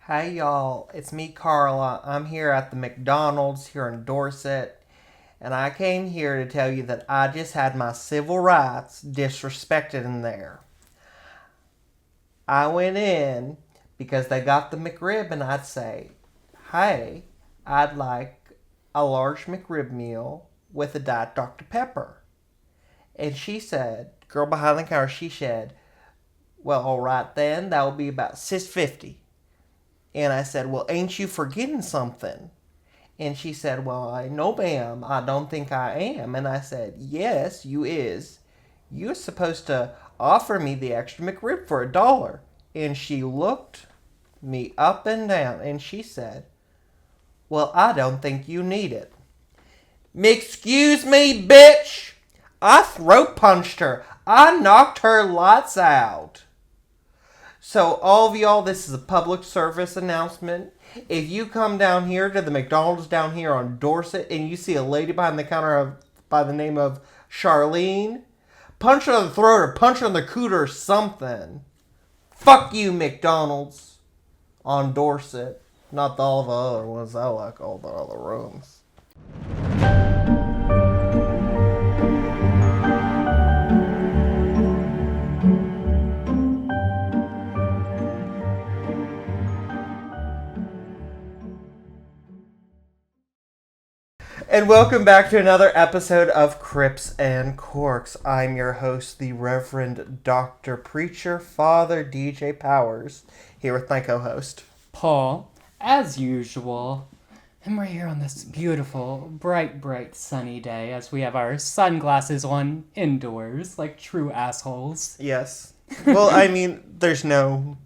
Hey y'all, it's me Carla. I'm here at the McDonald's here in Dorset, and I came here to tell you that I just had my civil rights disrespected in there. I went in because they got the McRib, and I'd say, hey, I'd like a large McRib meal with a Diet Dr. Pepper. And she said, girl behind the counter, she said, well, all right then, that will be about $6.50. And I said, well, ain't you forgetting something? And she said, well, I know, ma'am. I don't think I am. And I said, yes, you is. You're supposed to offer me the extra McRib for $1. And she looked me up and down and she said, well, I don't think you need it. Excuse me, bitch. I throat punched her. I knocked her lights out. So, all of y'all, this is a public service announcement. If you come down here to the McDonald's down here on Dorset and you see a lady behind the counter by the name of Charlene, punch her on the throat or punch her on the cooter or something. Fuck you, McDonald's on Dorset. Not all the other ones. I like all the other rooms. And welcome back to another episode of Crips and Corks. I'm your host, the Reverend Dr. Preacher Father DJ Powers, here with my co-host, Paul, as usual. And we're here on this beautiful, bright, sunny day as we have our sunglasses on indoors, like true assholes. Yes. Well, I mean, there's no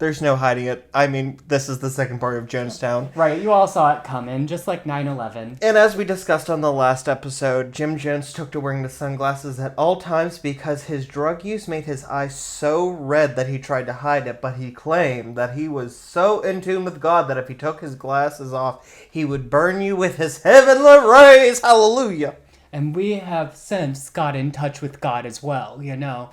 hiding it. I mean, this is the second part of Jonestown. Right, you all saw it coming, just like 9/11. And as we discussed on the last episode, Jim Jones took to wearing the sunglasses at all times because his drug use made his eyes so red that he tried to hide it, but he claimed that he was so in tune with God that if he took his glasses off, he would burn you with his heavenly rays. Hallelujah. And we have since got in touch with God as well, you know.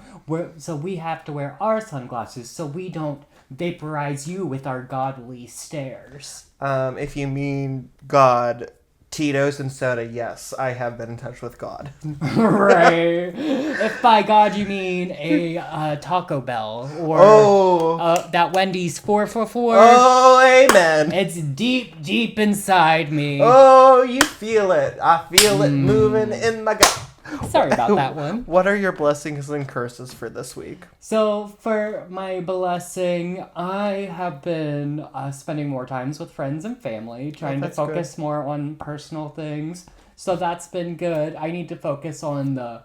So we have to wear our sunglasses so we don't vaporize you with our godly stares. If you mean God, Tito's and soda, yes, I have been in touch with God. Right. If by God you mean a Taco Bell or that Wendy's 444. Oh, amen. It's deep inside me. Oh, you feel it. I feel it moving in my gut. Sorry about that one. What are your blessings and curses for this week? So, for my blessing, I have been spending more times with friends and family, trying to focus more on personal things. So that's been good. I need to focus on the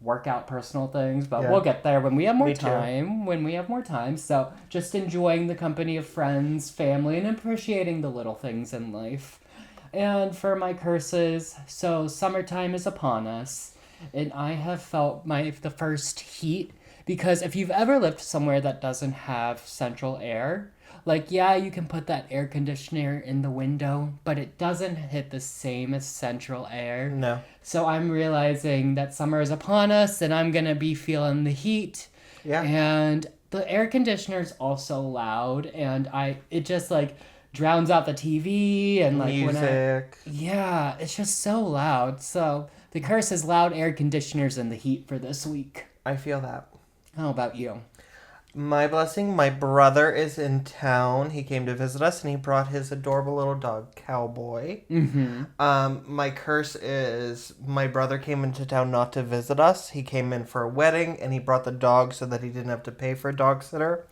workout personal things, but we'll get there when we have more time. So, just enjoying the company of friends, family, and appreciating the little things in life. And for my curses, so summertime is upon us. And I have felt the first heat because if you've ever lived somewhere that doesn't have central air, like, yeah, you can put that air conditioner in the window, but it doesn't hit the same as central air. No. So I'm realizing that summer is upon us and I'm going to be feeling the heat. Yeah. And the air conditioner is also loud and it just like drowns out the TV and like music. Yeah, it's just so loud. So the curse is loud air conditioners and the heat for this week. I feel that. How about you? My blessing, my brother is in town. He came to visit us and he brought his adorable little dog, Cowboy. Mm-hmm. My curse is my brother came into town not to visit us. He came in for a wedding and he brought the dog so that he didn't have to pay for a dog sitter.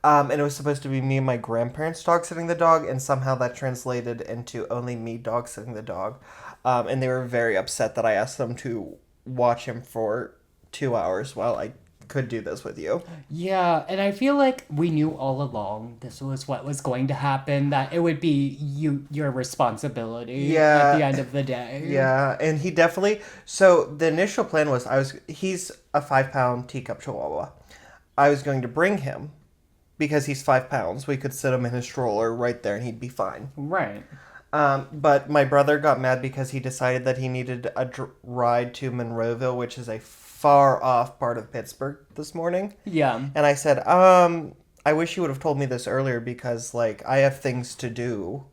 And it was supposed to be me and my grandparents dog sitting the dog, and somehow that translated into only me dog sitting the dog. And they were very upset that I asked them to watch him for 2 hours while I could do this with you. Yeah, and I feel like we knew all along this was what was going to happen, that it would be your responsibility at the end of the day. Yeah, and he definitely... So the initial plan was he's a 5-pound teacup chihuahua. I was going to bring him because he's 5 pounds. We could sit him in his stroller right there and he'd be fine. Right. But my brother got mad because he decided that he needed a ride to Monroeville, which is a far off part of Pittsburgh this morning. Yeah. And I said, I wish you would have told me this earlier because, like, I have things to do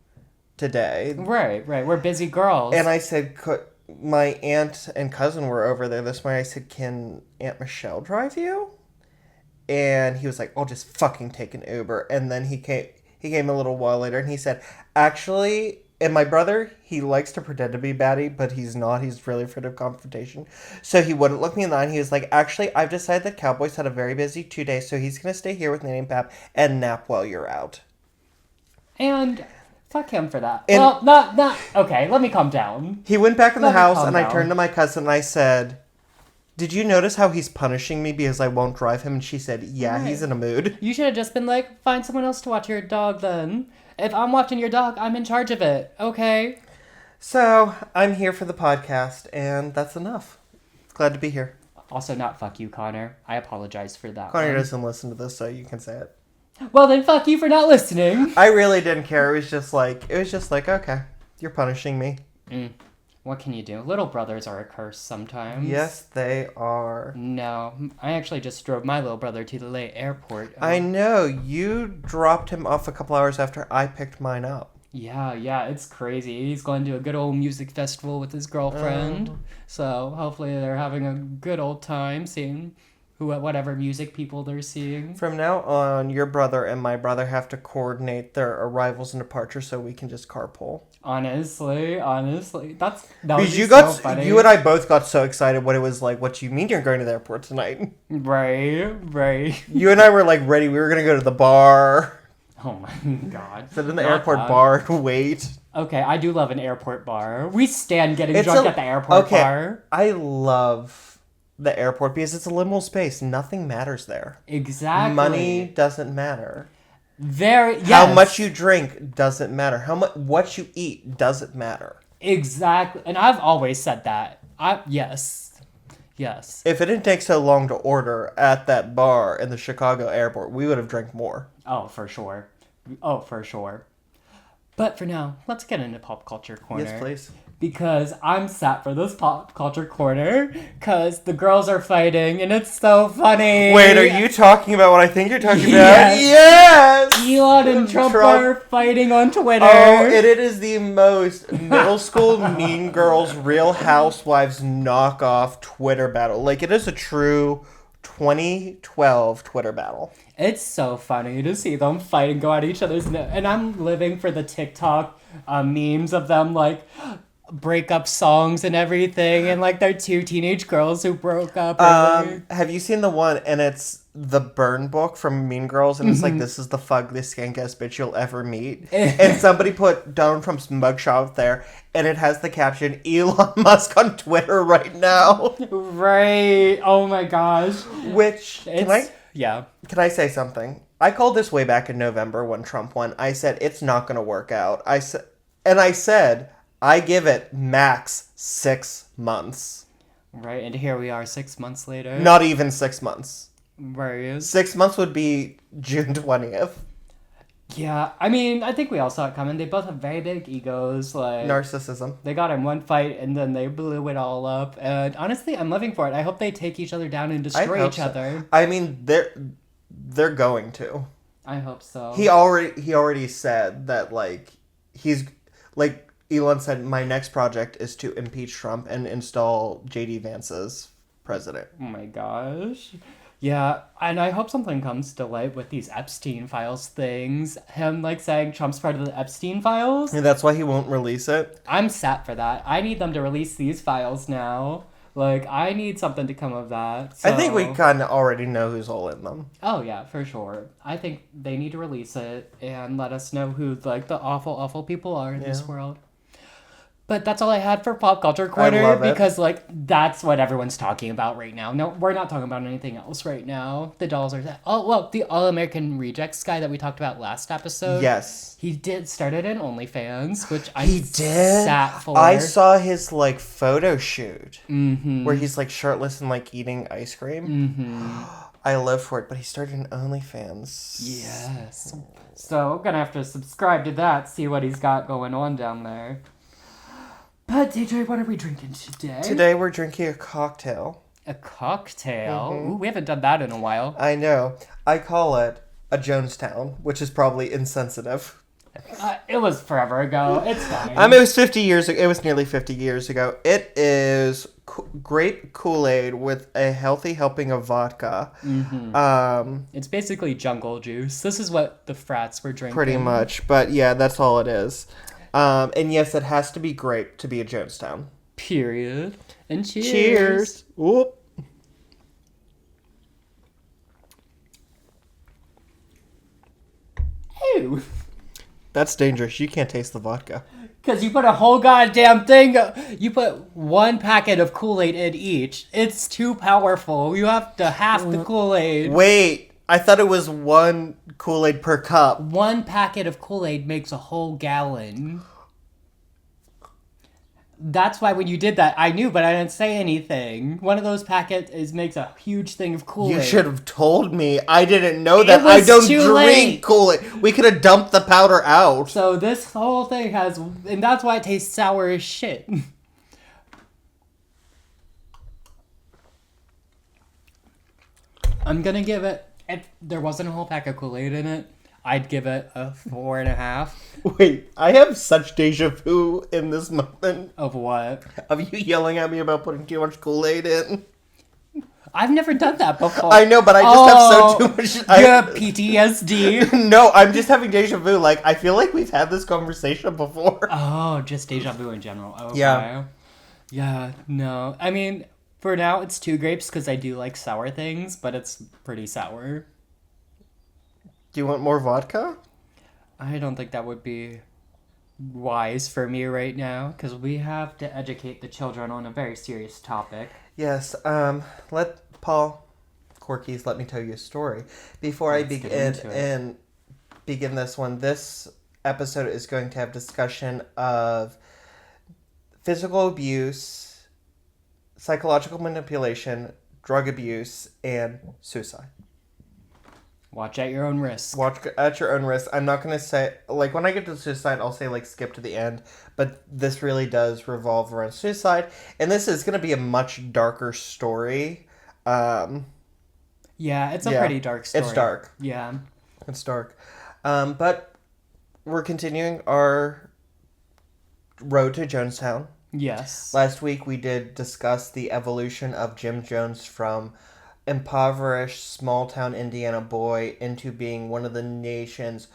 today. Right. We're busy girls. And I said, my aunt and cousin were over there this morning. I said, can Aunt Michelle drive you? And he was like, I'll just fucking take an Uber. And then he came a little while later and he said, actually, and my brother, he likes to pretend to be batty, but he's not. He's really afraid of confrontation. So he wouldn't look me in the eye. And he was like, actually, I've decided that Cowboys had a very busy 2 days, so he's going to stay here with Nanny and Pap and nap while you're out. And fuck him for that. And well, not. Okay, let me calm down. He went back in the house, and I turned to my cousin and I said, did you notice how he's punishing me because I won't drive him? And she said, yeah, right. He's in a mood. You should have just been like, find someone else to watch your dog then. If I'm watching your dog, I'm in charge of it. Okay? So, I'm here for the podcast, and that's enough. Glad to be here. Also, not fuck you, Connor. I apologize for that. Connor doesn't listen to this, so you can say it. Well, then fuck you for not listening. I really didn't care. It was just like, okay, you're punishing me. What can you do? Little brothers are a curse sometimes. Yes, they are. No, I actually just drove my little brother to the LA airport. I know. You dropped him off a couple hours after I picked mine up. Yeah, it's crazy. He's going to a good old music festival with his girlfriend. So hopefully they're having a good old time seeing whatever music people they're seeing. From now on, your brother and my brother have to coordinate their arrivals and departures so we can just carpool. Honestly, that because would be so funny. You and I both got so excited when it was like, what do you mean you're going to the airport tonight? Right. You and I were like ready. We were going to go to the bar. Oh my god. Sit in the airport bar and wait. Okay, I do love an airport bar. We stand getting drunk at the airport bar. I love the airport because it's a liminal space. Nothing matters there. Exactly. Money doesn't matter. Yes. How much you drink doesn't matter. What you eat doesn't matter. Exactly. And I've always said that. Yes. If it didn't take so long to order at that bar in the Chicago airport, we would have drank more. Oh, for sure. But for now, let's get into Pop Culture Corner. Yes, please. Because I'm sat for this Pop Culture Corner because the girls are fighting and it's so funny. Wait, are you talking about what I think you're talking about? Yes! Elon and Trump are fighting on Twitter. Oh, it is the most middle school Mean Girls Real Housewives knockoff Twitter battle. Like, it is a true 2012 Twitter battle. It's so funny to see them fight and go at each other's and I'm living for the TikTok memes of them like breakup songs and everything, and like they're two teenage girls who broke up. Have you seen the one, and it's the burn book from Mean Girls, and it's like, this is the fugliest skank-ass bitch you'll ever meet. And somebody put Donald Trump's mugshot there, and it has the caption, Elon Musk on Twitter right now. Right. Oh my gosh. Which, can I say something? I called this way back in November when Trump won. I said, it's not going to work out. I said, I give it max 6 months. Right, and here we are 6 months later. Not even 6 months. Right. 6 months would be June 20th. Yeah, I mean, I think we all saw it coming. They both have very big egos. Like narcissism. They got in one fight and then they blew it all up. And honestly, I'm living for it. I hope they take each other down and destroy each other. I mean, they're going to. I hope so. He already said that, like, he's like, Elon said, my next project is to impeach Trump and install J.D. Vance as president. Oh my gosh. Yeah, and I hope something comes to light with these Epstein Files things. Him, like, saying Trump's part of the Epstein Files. And that's why he won't release it? I'm sat for that. I need them to release these files now. Like, I need something to come of that. So. I think we kind of already know who's all in them. Oh, yeah, for sure. I think they need to release it and let us know who, like, the awful, awful people are in this world. But that's all I had for Pop Culture Corner because, like, that's what everyone's talking about right now. No, we're not talking about anything else right now. The dolls are... the All-American Rejects guy that we talked about last episode. Yes. He started an OnlyFans, which sat for. I saw his, like, photo shoot where he's, like, shirtless and, like, eating ice cream. I live for it, but he started an OnlyFans. Yes. So I'm going to have to subscribe to that, see what he's got going on down there. But, DJ, what are we drinking today? Today we're drinking a cocktail. A cocktail? Ooh, we haven't done that in a while. I know. I call it a Jonestown, which is probably insensitive. It was forever ago. It's fine. It was 50 years ago. It was nearly 50 years ago. It is grape Kool-Aid with a healthy helping of vodka. Mm-hmm. It's basically jungle juice. This is what the frats were drinking. Pretty much. But yeah, that's all it is. And yes, it has to be grape to be a Jonestown. Period. And cheers. Cheers. Whoop. Ew. That's dangerous. You can't taste the vodka. Because you put a whole goddamn thing. You put one packet of Kool-Aid in each. It's too powerful. You have to half the Kool-Aid. Wait. I thought it was one Kool-Aid per cup. One packet of Kool-Aid makes a whole gallon. That's why when you did that, I knew, but I didn't say anything. One of those packets makes a huge thing of Kool-Aid. You should have told me. I didn't know that. I don't drink Kool-Aid. We could have dumped the powder out. So this whole thing has... And that's why it tastes sour as shit. I'm gonna give it... If there wasn't a whole pack of Kool-Aid in it, I'd give it a 4.5. Wait, I have such deja vu in this moment. Of what? Of you yelling at me about putting too much Kool-Aid in. I've never done that before. I know, but I just have so too much... Yeah, PTSD. No, I'm just having deja vu. Like, I feel like we've had this conversation before. Oh, just deja vu in general. Okay. Yeah. Yeah, no. I mean, for now, it's 2 grapes because I do like sour things, but it's pretty sour. Do you want more vodka? I don't think that would be wise for me right now because we have to educate the children on a very serious topic. Yes, let Paul Corkies let me tell you a story. Before I begin this one, this episode is going to have discussion of physical abuse, psychological manipulation, drug abuse, and suicide. Watch at your own risk. Watch at your own risk. I'm not going to say... Like, when I get to suicide, I'll say, like, skip to the end. But this really does revolve around suicide. And this is going to be a much darker story. Yeah, it's a pretty dark story. It's dark. Yeah. It's dark. But we're continuing our road to Jonestown. Yes. Last week, we did discuss the evolution of Jim Jones from... impoverished small-town Indiana boy into being one of the nation's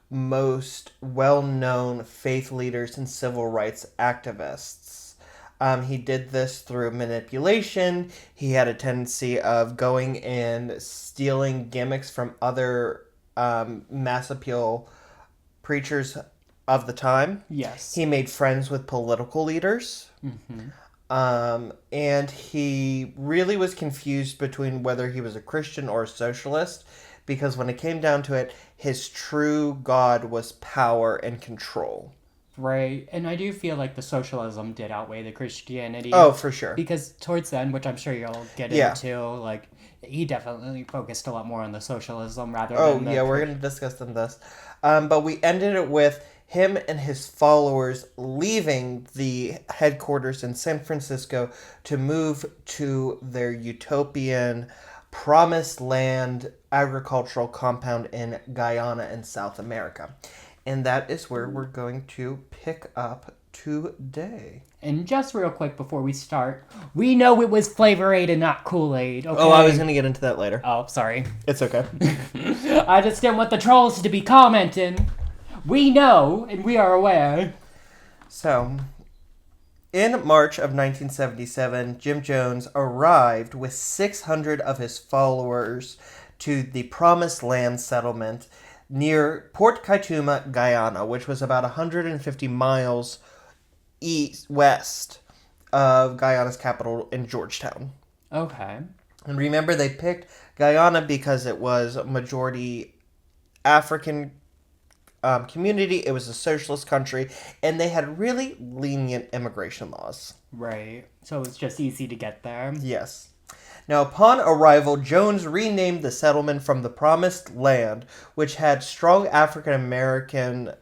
most well-known faith leaders and civil rights activists. He did this through manipulation. He had a tendency of going and stealing gimmicks from other mass appeal preachers of the time. Yes. He made friends with political leaders. Mm-hmm. And he really was confused between whether he was a Christian or a socialist, because when it came down to it, his true God was power and control. Right, and I do feel like the socialism did outweigh the Christianity. Oh, for sure. Because towards the end, which I'm sure you'll get into, like, he definitely focused a lot more on the socialism rather than the... Oh, yeah, we're going to discuss in this. But we ended it with him and his followers leaving the headquarters in San Francisco to move to their utopian promised land agricultural compound in Guyana in South America. And that is where we're going to pick up today. And just real quick before we start, we know it was Flavor Aid and not Kool-Aid, okay? Oh, I was going to get into that later. Oh, sorry. It's okay. I just didn't want the trolls to be commenting. We know, and we are aware. So, in March of 1977, Jim Jones arrived with 600 of his followers to the Promised Land settlement near Port Kaituma, Guyana, which was about 150 miles west of Guyana's capital in Georgetown. Okay. And remember, they picked Guyana because it was a majority African community. It was a socialist country, and they had really lenient immigration laws. Right. So it's just easy to get there. Yes. Now, upon arrival, Jones renamed the settlement from the Promised Land, which had strong African-American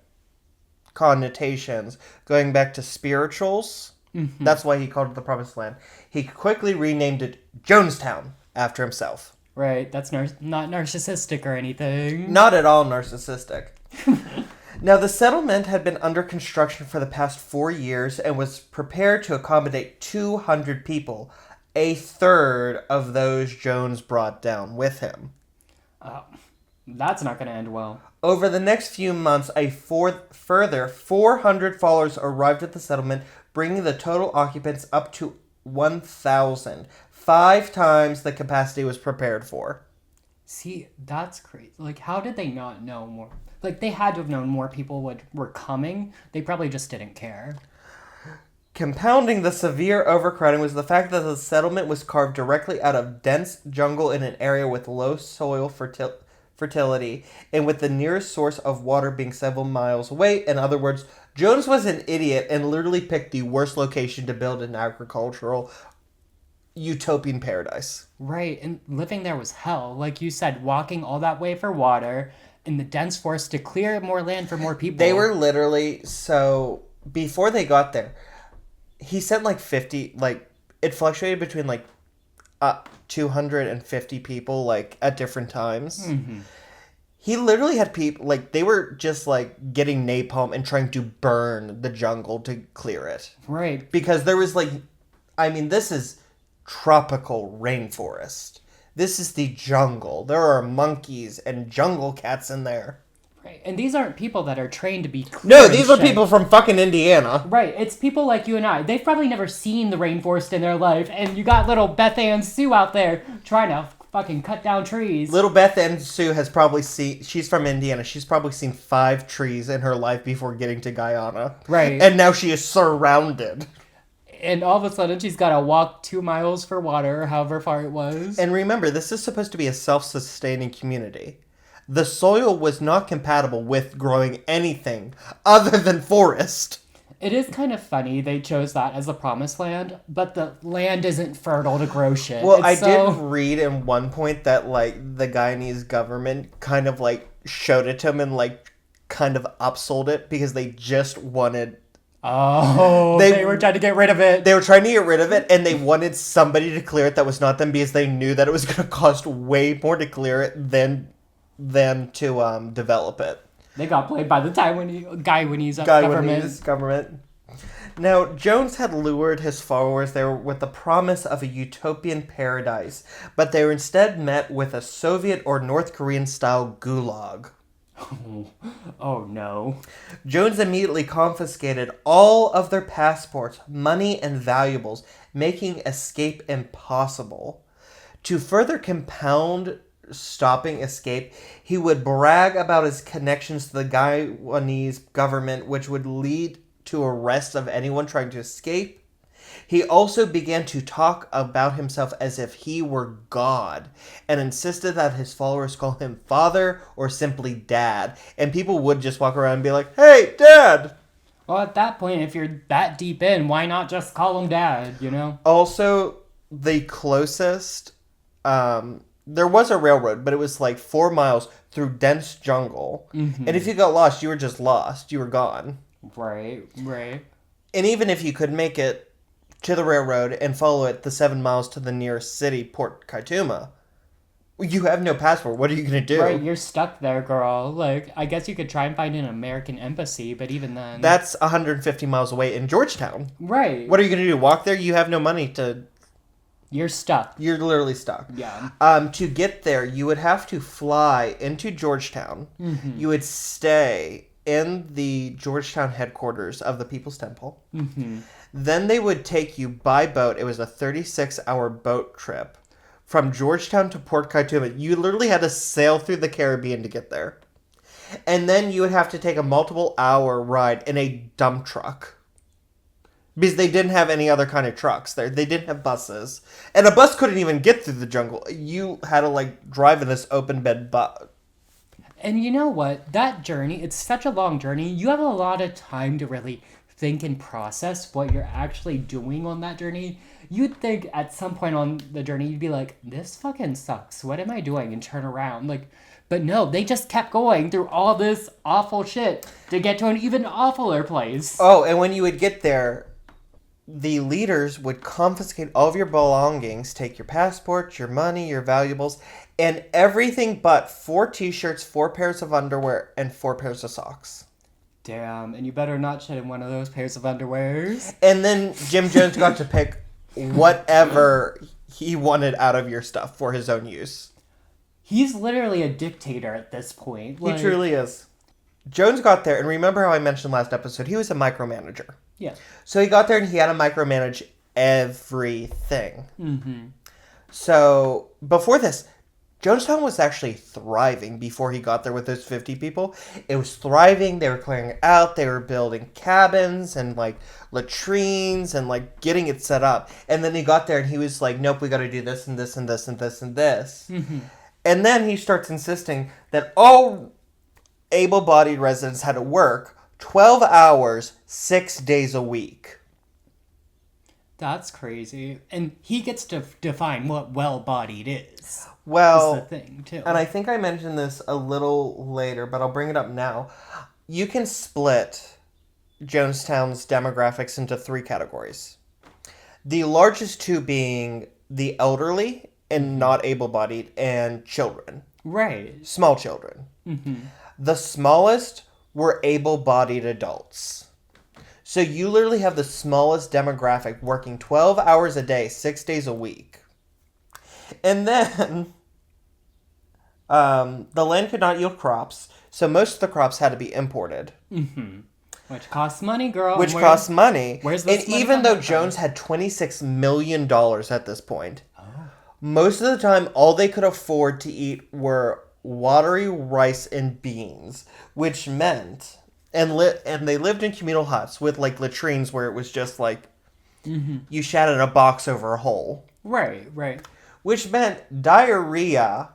connotations, going back to spirituals. Mm-hmm. That's why he called it the Promised Land. He quickly renamed it Jonestown after himself. Right, that's not narcissistic or anything. Not at all narcissistic. Now, the settlement had been under construction for the past 4 years and was prepared to accommodate 200 people, a third of those Jones brought down with him. That's not going to end well. Over the next few months, a further 400 followers arrived at the settlement, bringing the total occupants up to 1,000, 5 times the capacity was prepared for. See, that's crazy. Like, how did they not know more? Like, they had to have known more people were coming. They probably just didn't care. Compounding the severe overcrowding was the fact that the settlement was carved directly out of dense jungle in an area with low soil fertility, and with the nearest source of water being several miles away. In other words, Jones was an idiot and literally picked the worst location to build an agricultural utopian paradise. Right, and living there was hell. Like you said, walking all that way for water in the dense forest to clear more land for more people. They were literally, so before they got there, he sent like 50, like it fluctuated between like 250 people like at different times. Mm-hmm. He literally had people, like, they were just like getting napalm and trying to burn the jungle to clear it. Right. Because there was like, I mean, this is tropical rainforest. This is the jungle. There are monkeys and jungle cats in there. Right. And these aren't people that are trained to be No, these are people from fucking Indiana. Right. It's people like you and I. They've probably never seen the rainforest in their life, and you got little Beth Ann Sue out there trying to fucking cut down trees. Little Beth Ann Sue has probably seen, she's from Indiana, she's probably seen 5 trees in her life before getting to Guyana. Right. And now she is surrounded. And all of a sudden, she's got to walk 2 miles for water, however far it was. And remember, this is supposed to be a self-sustaining community. The soil was not compatible with growing anything other than forest. It is kind of funny they chose that as the promised land, but the land isn't fertile to grow shit. Well, I did read in one point that, like, the Guyanese government kind of, like, showed it to them and, like, kind of upsold it because they just wanted... Oh, they were trying to get rid of it. They were trying to get rid of it, and they wanted somebody to clear it that was not them because they knew that it was going to cost way more to clear it than to develop it. They got played by the Guyanese government. Now, Jones had lured his followers there with the promise of a utopian paradise, but they were instead met with a Soviet or North Korean-style gulag. Oh, no. Jones immediately confiscated all of their passports, money, and valuables, making escape impossible. To further compound stopping escape, he would brag about his connections to the Guyanese government, which would lead to arrest of anyone trying to escape. He also began to talk about himself as if he were God, and insisted that his followers call him father or simply dad, and people would just walk around and be like, "Hey, dad!" Well, at that point, if you're that deep in, why not just call him dad, you know? Also, the closest, there was a railroad, but it was like 4 miles through dense jungle. Mm-hmm. And if you got lost, you were just lost. You were gone. Right. And even if you could make it to the railroad and follow it the 7 miles to the nearest city, Port Kaituma, you have no passport. What are you going to do? Right, you're stuck there, girl. Like, I guess you could try and find an American embassy, but even then... That's 150 miles away in Georgetown. Right. What are you going to do? Walk there? You have no money to... You're stuck. You're literally stuck. Yeah. To get there, you would have to fly into Georgetown. Mm-hmm. You would stay in the Georgetown headquarters of the People's Temple. Mm-hmm. Then they would take you by boat. It was a 36-hour boat trip from Georgetown to Port Kaituma. You literally had to sail through the Caribbean to get there. And then you would have to take a multiple-hour ride in a dump truck. Because they didn't have any other kind of trucks there. They didn't have buses. And a bus couldn't even get through the jungle. You had to, like, drive in this open-bed bus. And you know what? That journey, it's such a long journey. You have a lot of time to really think and process what you're actually doing on that journey. You'd think at some point on the journey, you'd be like, this fucking sucks. What am I doing? And turn around. Like, but no, they just kept going through all this awful shit to get to an even awfuler place. Oh, and when you would get there, the leaders would confiscate all of your belongings, take your passport, your money, your valuables, And everything but 4 t-shirts, 4 pairs of underwear, and 4 pairs of socks. Damn, and you better not shit in one of those pairs of underwears. And then Jim Jones got to pick whatever he wanted out of your stuff for his own use. He's literally a dictator at this point. He truly is. Jones got there, and remember how I mentioned last episode, he was a micromanager. Yeah. So he got there and he had to micromanage everything. Mm-hmm. So before this, Jonestown was actually thriving before he got there with those 50 people. It was thriving. They were clearing out. They were building cabins and, like, latrines and, like, getting it set up. And then he got there and he was like, nope, we got to do this and this and this and this and this. Mm-hmm. And then he starts insisting that all able-bodied residents had to work 12 hours, 6 days a week. That's crazy. And he gets to define what well-bodied is. Well, That's the thing, too. And I think I mentioned this a little later, but I'll bring it up now. You can split Jonestown's demographics into 3 categories. The largest 2 being the elderly and not able-bodied and children. Right. Small children. Mm-hmm. The smallest were able-bodied adults. So you literally have the smallest demographic working 12 hours a day, 6 days a week. And then the land could not yield crops, so most of the crops had to be imported. Mm-hmm. Which costs money, girl. Which costs money. Where's this and money even though coming from? Jones had $26 million at this point, most of the time all they could afford to eat were watery rice and beans, which meant... And they lived in communal huts with, like, latrines where it was just, like, you shat in a box over a hole. Right, right. Which meant diarrhea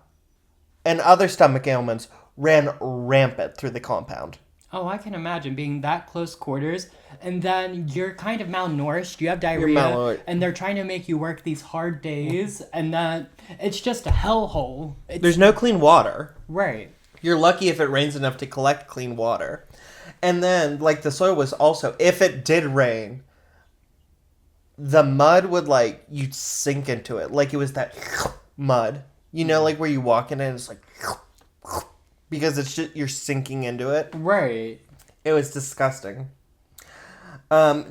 and other stomach ailments ran rampant through the compound. Oh, I can imagine being that close quarters, and then you're kind of malnourished, you have You're diarrhea, malnourished. and they're trying to make you work these hard days, and then it's just a hellhole. There's no clean water. Right. You're lucky if it rains enough to collect clean water. And then, like, the soil was also, if it did rain, the mud would, like, you'd sink into it. Like, it was that mud. You know, like, where you walk in and it's like, because it's just, you're sinking into it. Right. It was disgusting.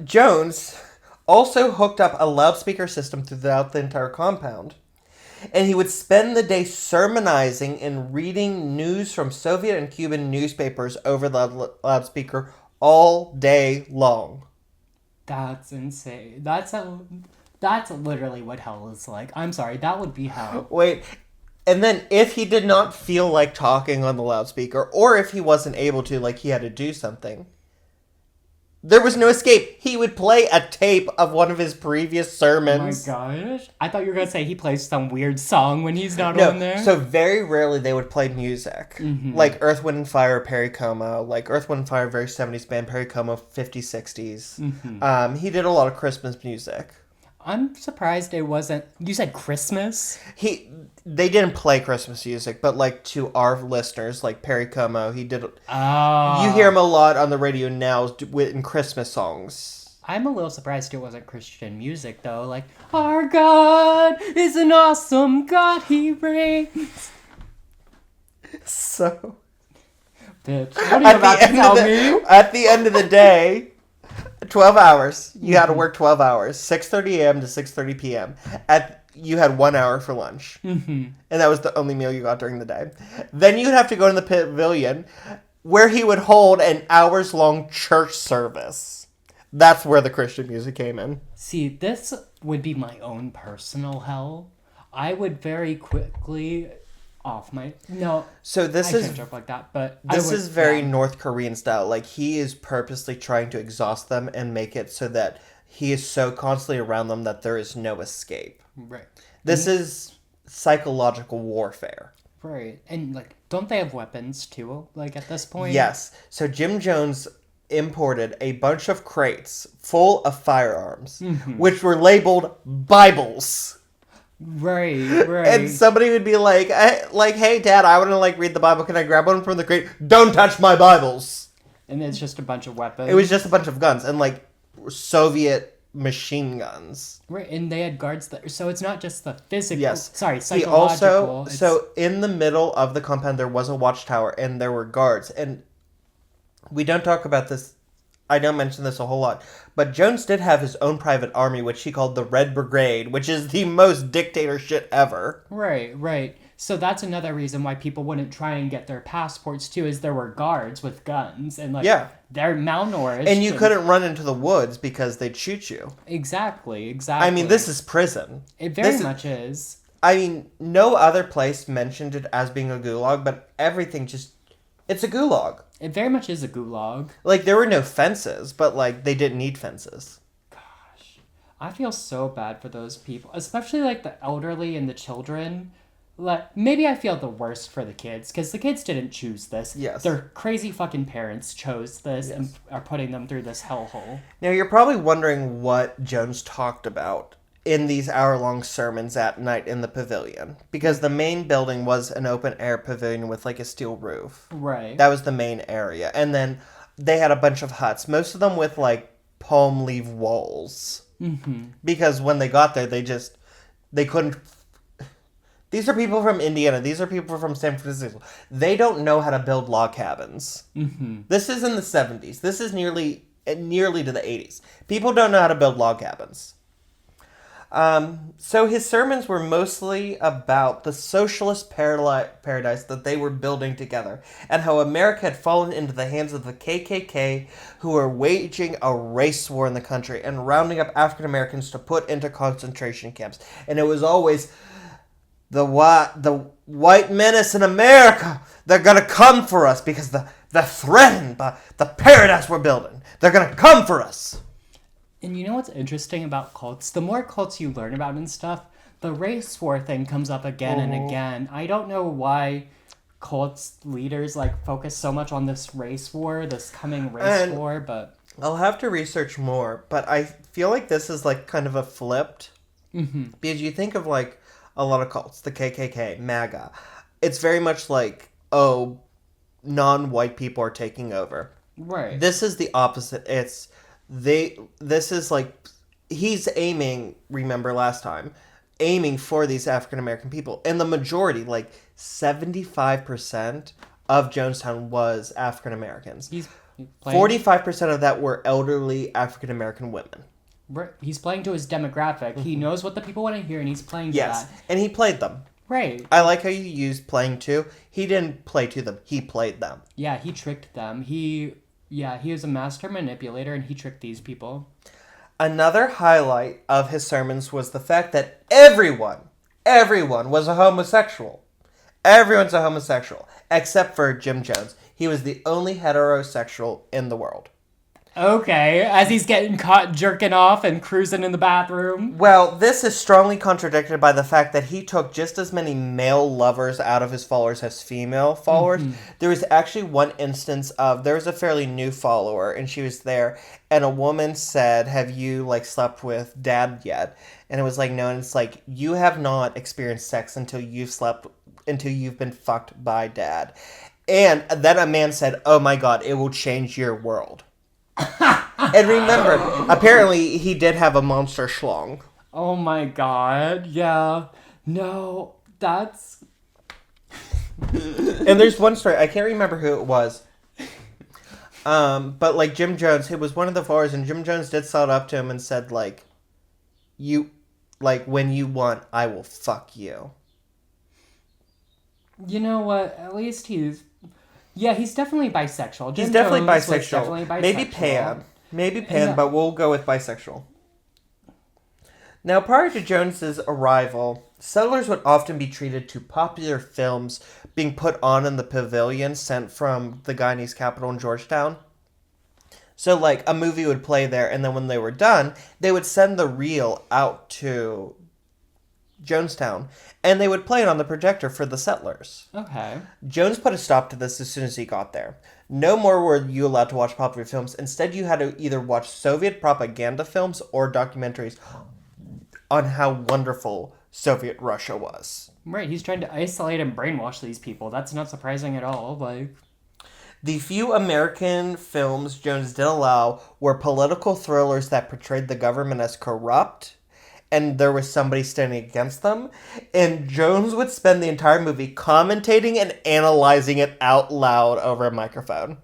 Jones also hooked up a loudspeaker system throughout the entire compound. And he would spend the day sermonizing and reading news from Soviet and Cuban newspapers over the loudspeaker all day long. That's insane. That's literally what hell is like. I'm sorry, that would be hell. Wait, and then if he did not feel like talking on the loudspeaker, or if he wasn't able to, like he had to do something, there was no escape. He would play a tape of one of his previous sermons. Oh my gosh. I thought you were going to say he plays some weird song when he's not on there. So very rarely they would play music. Mm-hmm. Like Earth, Wind & Fire, Perry Como. Like Earth, Wind & Fire, very 70s band. Perry Como, 50s, 60s. Mm-hmm. He did a lot of Christmas music. I'm surprised it wasn't... You said Christmas? They didn't play Christmas music, but like to our listeners, like Perry Como, he did... Oh. You hear him a lot on the radio now in Christmas songs. I'm a little surprised it wasn't Christian music, though. Like, our God is an awesome God, he reigns. So... Bitch, what are you about to tell me? At the end of the day... 12 hours. You had to work 12 hours. 6:30 a.m. to 6:30 p.m. You had 1 hour for lunch. Mm-hmm. And that was the only meal you got during the day. Then you'd have to go to the pavilion where he would hold an hours-long church service. That's where the Christian music came in. See, this would be my own personal hell. I would very quickly... off my... No, so this I is can't joke like that, but... This is very North Korean style. Like, he is purposely trying to exhaust them and make it so that he is so constantly around them that there is no escape. Right. This is psychological warfare. Right. And, like, don't they have weapons, too, like, at this point? Yes. So Jim Jones imported a bunch of crates full of firearms, which were labeled Bibles. Right. And somebody would be like, hey, Dad, I want to, like, read the Bible. Can I grab one from the crate? Don't touch my Bibles. And it's just a bunch of weapons. It was just a bunch of guns and, like, Soviet machine guns. Right, and they had guards there. So it's not just the physical... Yes. Psychological. So in the middle of the compound, there was a watchtower, and there were guards. And we don't talk about this. I don't mention this a whole lot. But Jones did have his own private army, which he called the Red Brigade, which is the most dictator shit ever. Right. So that's another reason why people wouldn't try and get their passports, too, is there were guards with guns. And, they're malnourished. And you couldn't run into the woods because they'd shoot you. Exactly. I mean, this is prison. It very much is. I mean, no other place mentioned it as being a gulag, but everything just... It's a gulag. It very much is a gulag. Like, there were no fences, but, like, they didn't need fences. Gosh. I feel so bad for those people. Especially, like, the elderly and the children. Like, maybe I feel the worst for the kids, because the kids didn't choose this. Yes. Their crazy fucking parents chose this and are putting them through this hellhole. Now, you're probably wondering what Jones talked about in these hour-long sermons at night in the pavilion. Because the main building was an open-air pavilion with, like, a steel roof. Right. That was the main area. And then they had a bunch of huts, most of them with, like, palm leaf walls. Mm-hmm. Because when they got there, they couldn't... These are people from Indiana. These are people from San Francisco. They don't know how to build log cabins. Mm-hmm. This is in the 70s. This is nearly to the 80s. People don't know how to build log cabins. So his sermons were mostly about the socialist paradise that they were building together, and how America had fallen into the hands of the KKK, who were waging a race war in the country and rounding up African Americans to put into concentration camps. And it was always... The white menace in America, they're going to come for us because they're threatened by the paradise we're building. They're going to come for us. And you know what's interesting about cults? The more cults you learn about and stuff, the race war thing comes up again and again. I don't know why cults leaders focus so much on this race war, this coming race war, but... I'll have to research more, but I feel like this is kind of a flipped. Mm-hmm. Because you think of a lot of cults, the KKK, MAGA. It's very much non-white people are taking over. Right. This is the opposite. He's aiming, remember last time, aiming for these African American people. And the majority, 75% of Jonestown was African Americans. 45% of that were elderly African American women. He's playing to his demographic. He knows what the people want to hear, and he's playing to that. Yes, and he played them. Right. I like how you used playing to. He didn't play to them. He played them. Yeah, he tricked them. He was a master manipulator, and he tricked these people. Another highlight of his sermons was the fact that everyone was a homosexual. Everyone's a homosexual, except for Jim Jones. He was the only heterosexual in the world. Okay, as he's getting caught jerking off and cruising in the bathroom. Well, this is strongly contradicted by the fact that he took just as many male lovers out of his followers as female followers. Mm-hmm. There was actually one instance there was a fairly new follower, and she was there, and a woman said, "Have you, slept with Dad yet?" And it was no, and it's you have not experienced sex until you've been fucked by Dad. And then a man said, "Oh my God, it will change your world." And remember, apparently he did have a monster schlong. Oh my God, yeah. No, that's... And there's one story, I can't remember who it was. But Jim Jones, it was one of the followers, and Jim Jones did sell it up to him and said, when you want, I will fuck you. You know what, at least he's... Yeah, he's definitely bisexual. He's definitely bisexual. Maybe pan, but we'll go with bisexual. Now, prior to Jones's arrival, settlers would often be treated to popular films being put on in the pavilion sent from the Guyanese capital in Georgetown. So, a movie would play there, and then when they were done, they would send the reel out to Jonestown, and they would play it on the projector for the settlers. Okay. Jones put a stop to this as soon as he got there. No more were you allowed to watch popular films. Instead, you had to either watch Soviet propaganda films or documentaries on how wonderful Soviet Russia was. Right, he's trying to isolate and brainwash these people. That's not surprising at all. The few American films Jones did allow were political thrillers that portrayed the government as corrupt, and there was somebody standing against them. And Jones would spend the entire movie commentating and analyzing it out loud over a microphone.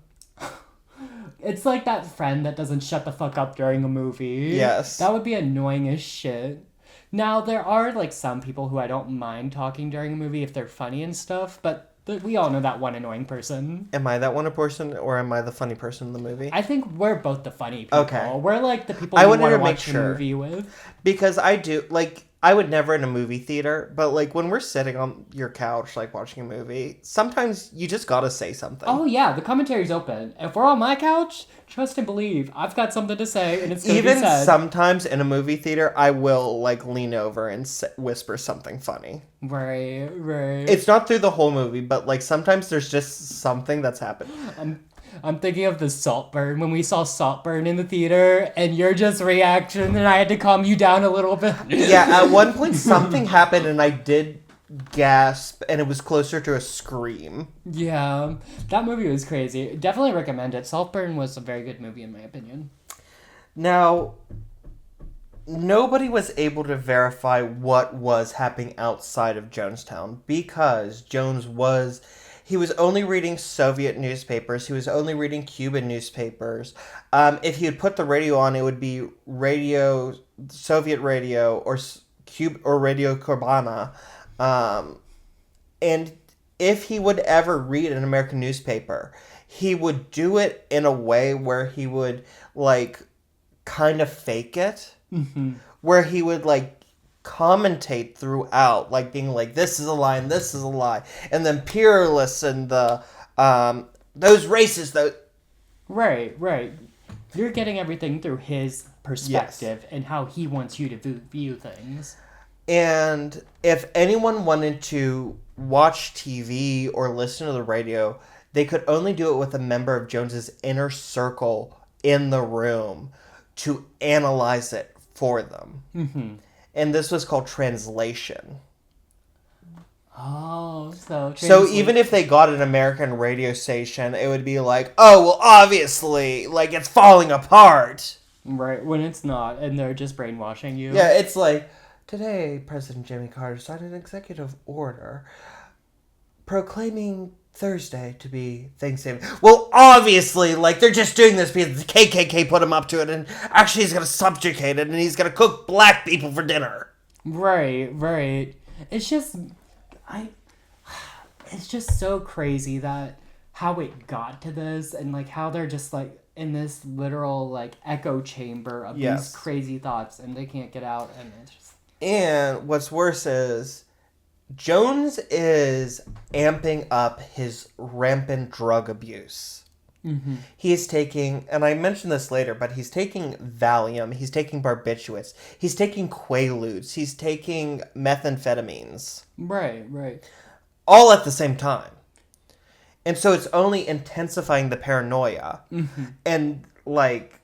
It's like that friend that doesn't shut the fuck up during a movie. Yes. That would be annoying as shit. Now, there are, like, some people who I don't mind talking during a movie if they're funny and stuff, but we all know that one annoying person. Am I that one person, or am I the funny person in the movie? I think we're both the funny people. Okay. We're, like, the people you want to watch a movie with. Because I do, like, I would never in a movie theater, but, like, when we're sitting on your couch, like, watching a movie, sometimes you just gotta say something. Oh, yeah, the commentary's open. If we're on my couch, trust and believe, I've got something to say, and it's gonna be said. Even sometimes in a movie theater, I will, like, lean over and whisper something funny. Right. It's not through the whole movie, but, like, sometimes there's just something that's happened. I'm thinking of the Saltburn, when we saw Saltburn in the theater, and your just reaction, and I had to calm you down a little bit. Yeah, at one point something happened, and I did gasp, and it was closer to a scream. Yeah, that movie was crazy. Definitely recommend it. Saltburn was a very good movie, in my opinion. Now, nobody was able to verify what was happening outside of Jonestown, because he was only reading Soviet newspapers. He was only reading Cuban newspapers. If he had put the radio on, it would be Soviet radio, or Radio Cubana. And if he would ever read an American newspaper, he would do it in a way where he would, like, kind of fake it. Mm-hmm. Where he would, like, commentate throughout, like, being like, this is a lie and this is a lie, and then Peerless and the those racists, though. Right. You're getting everything through his perspective, yes, and how he wants you to view things. And if anyone wanted to watch TV or listen to the radio, they could only do it with a member of Jones's inner circle in the room to analyze it for them. Mm-hmm. And this was called translation. Oh, so even if they got an American radio station, it would be like, oh, well, obviously, like, it's falling apart. Right, when it's not, and they're just brainwashing you. Yeah, it's like, today, President Jimmy Carter signed an executive order proclaiming Thursday to be Thanksgiving. Well, obviously, like, they're just doing this because the KKK put him up to it, and actually he's going to subjugate it, and he's going to cook black people for dinner. Right. It's just, it's just so crazy that how it got to this, and, like, how they're just, like, in this literal, like, echo chamber of these crazy thoughts, and they can't get out, and it's just... And what's worse is, Jones is amping up his rampant drug abuse. Mm-hmm. He is taking, and I mentioned this later, but he's taking Valium, he's taking barbiturates, he's taking Quaaludes, he's taking methamphetamines. Right. All at the same time. And so it's only intensifying the paranoia. Mm-hmm. And, like,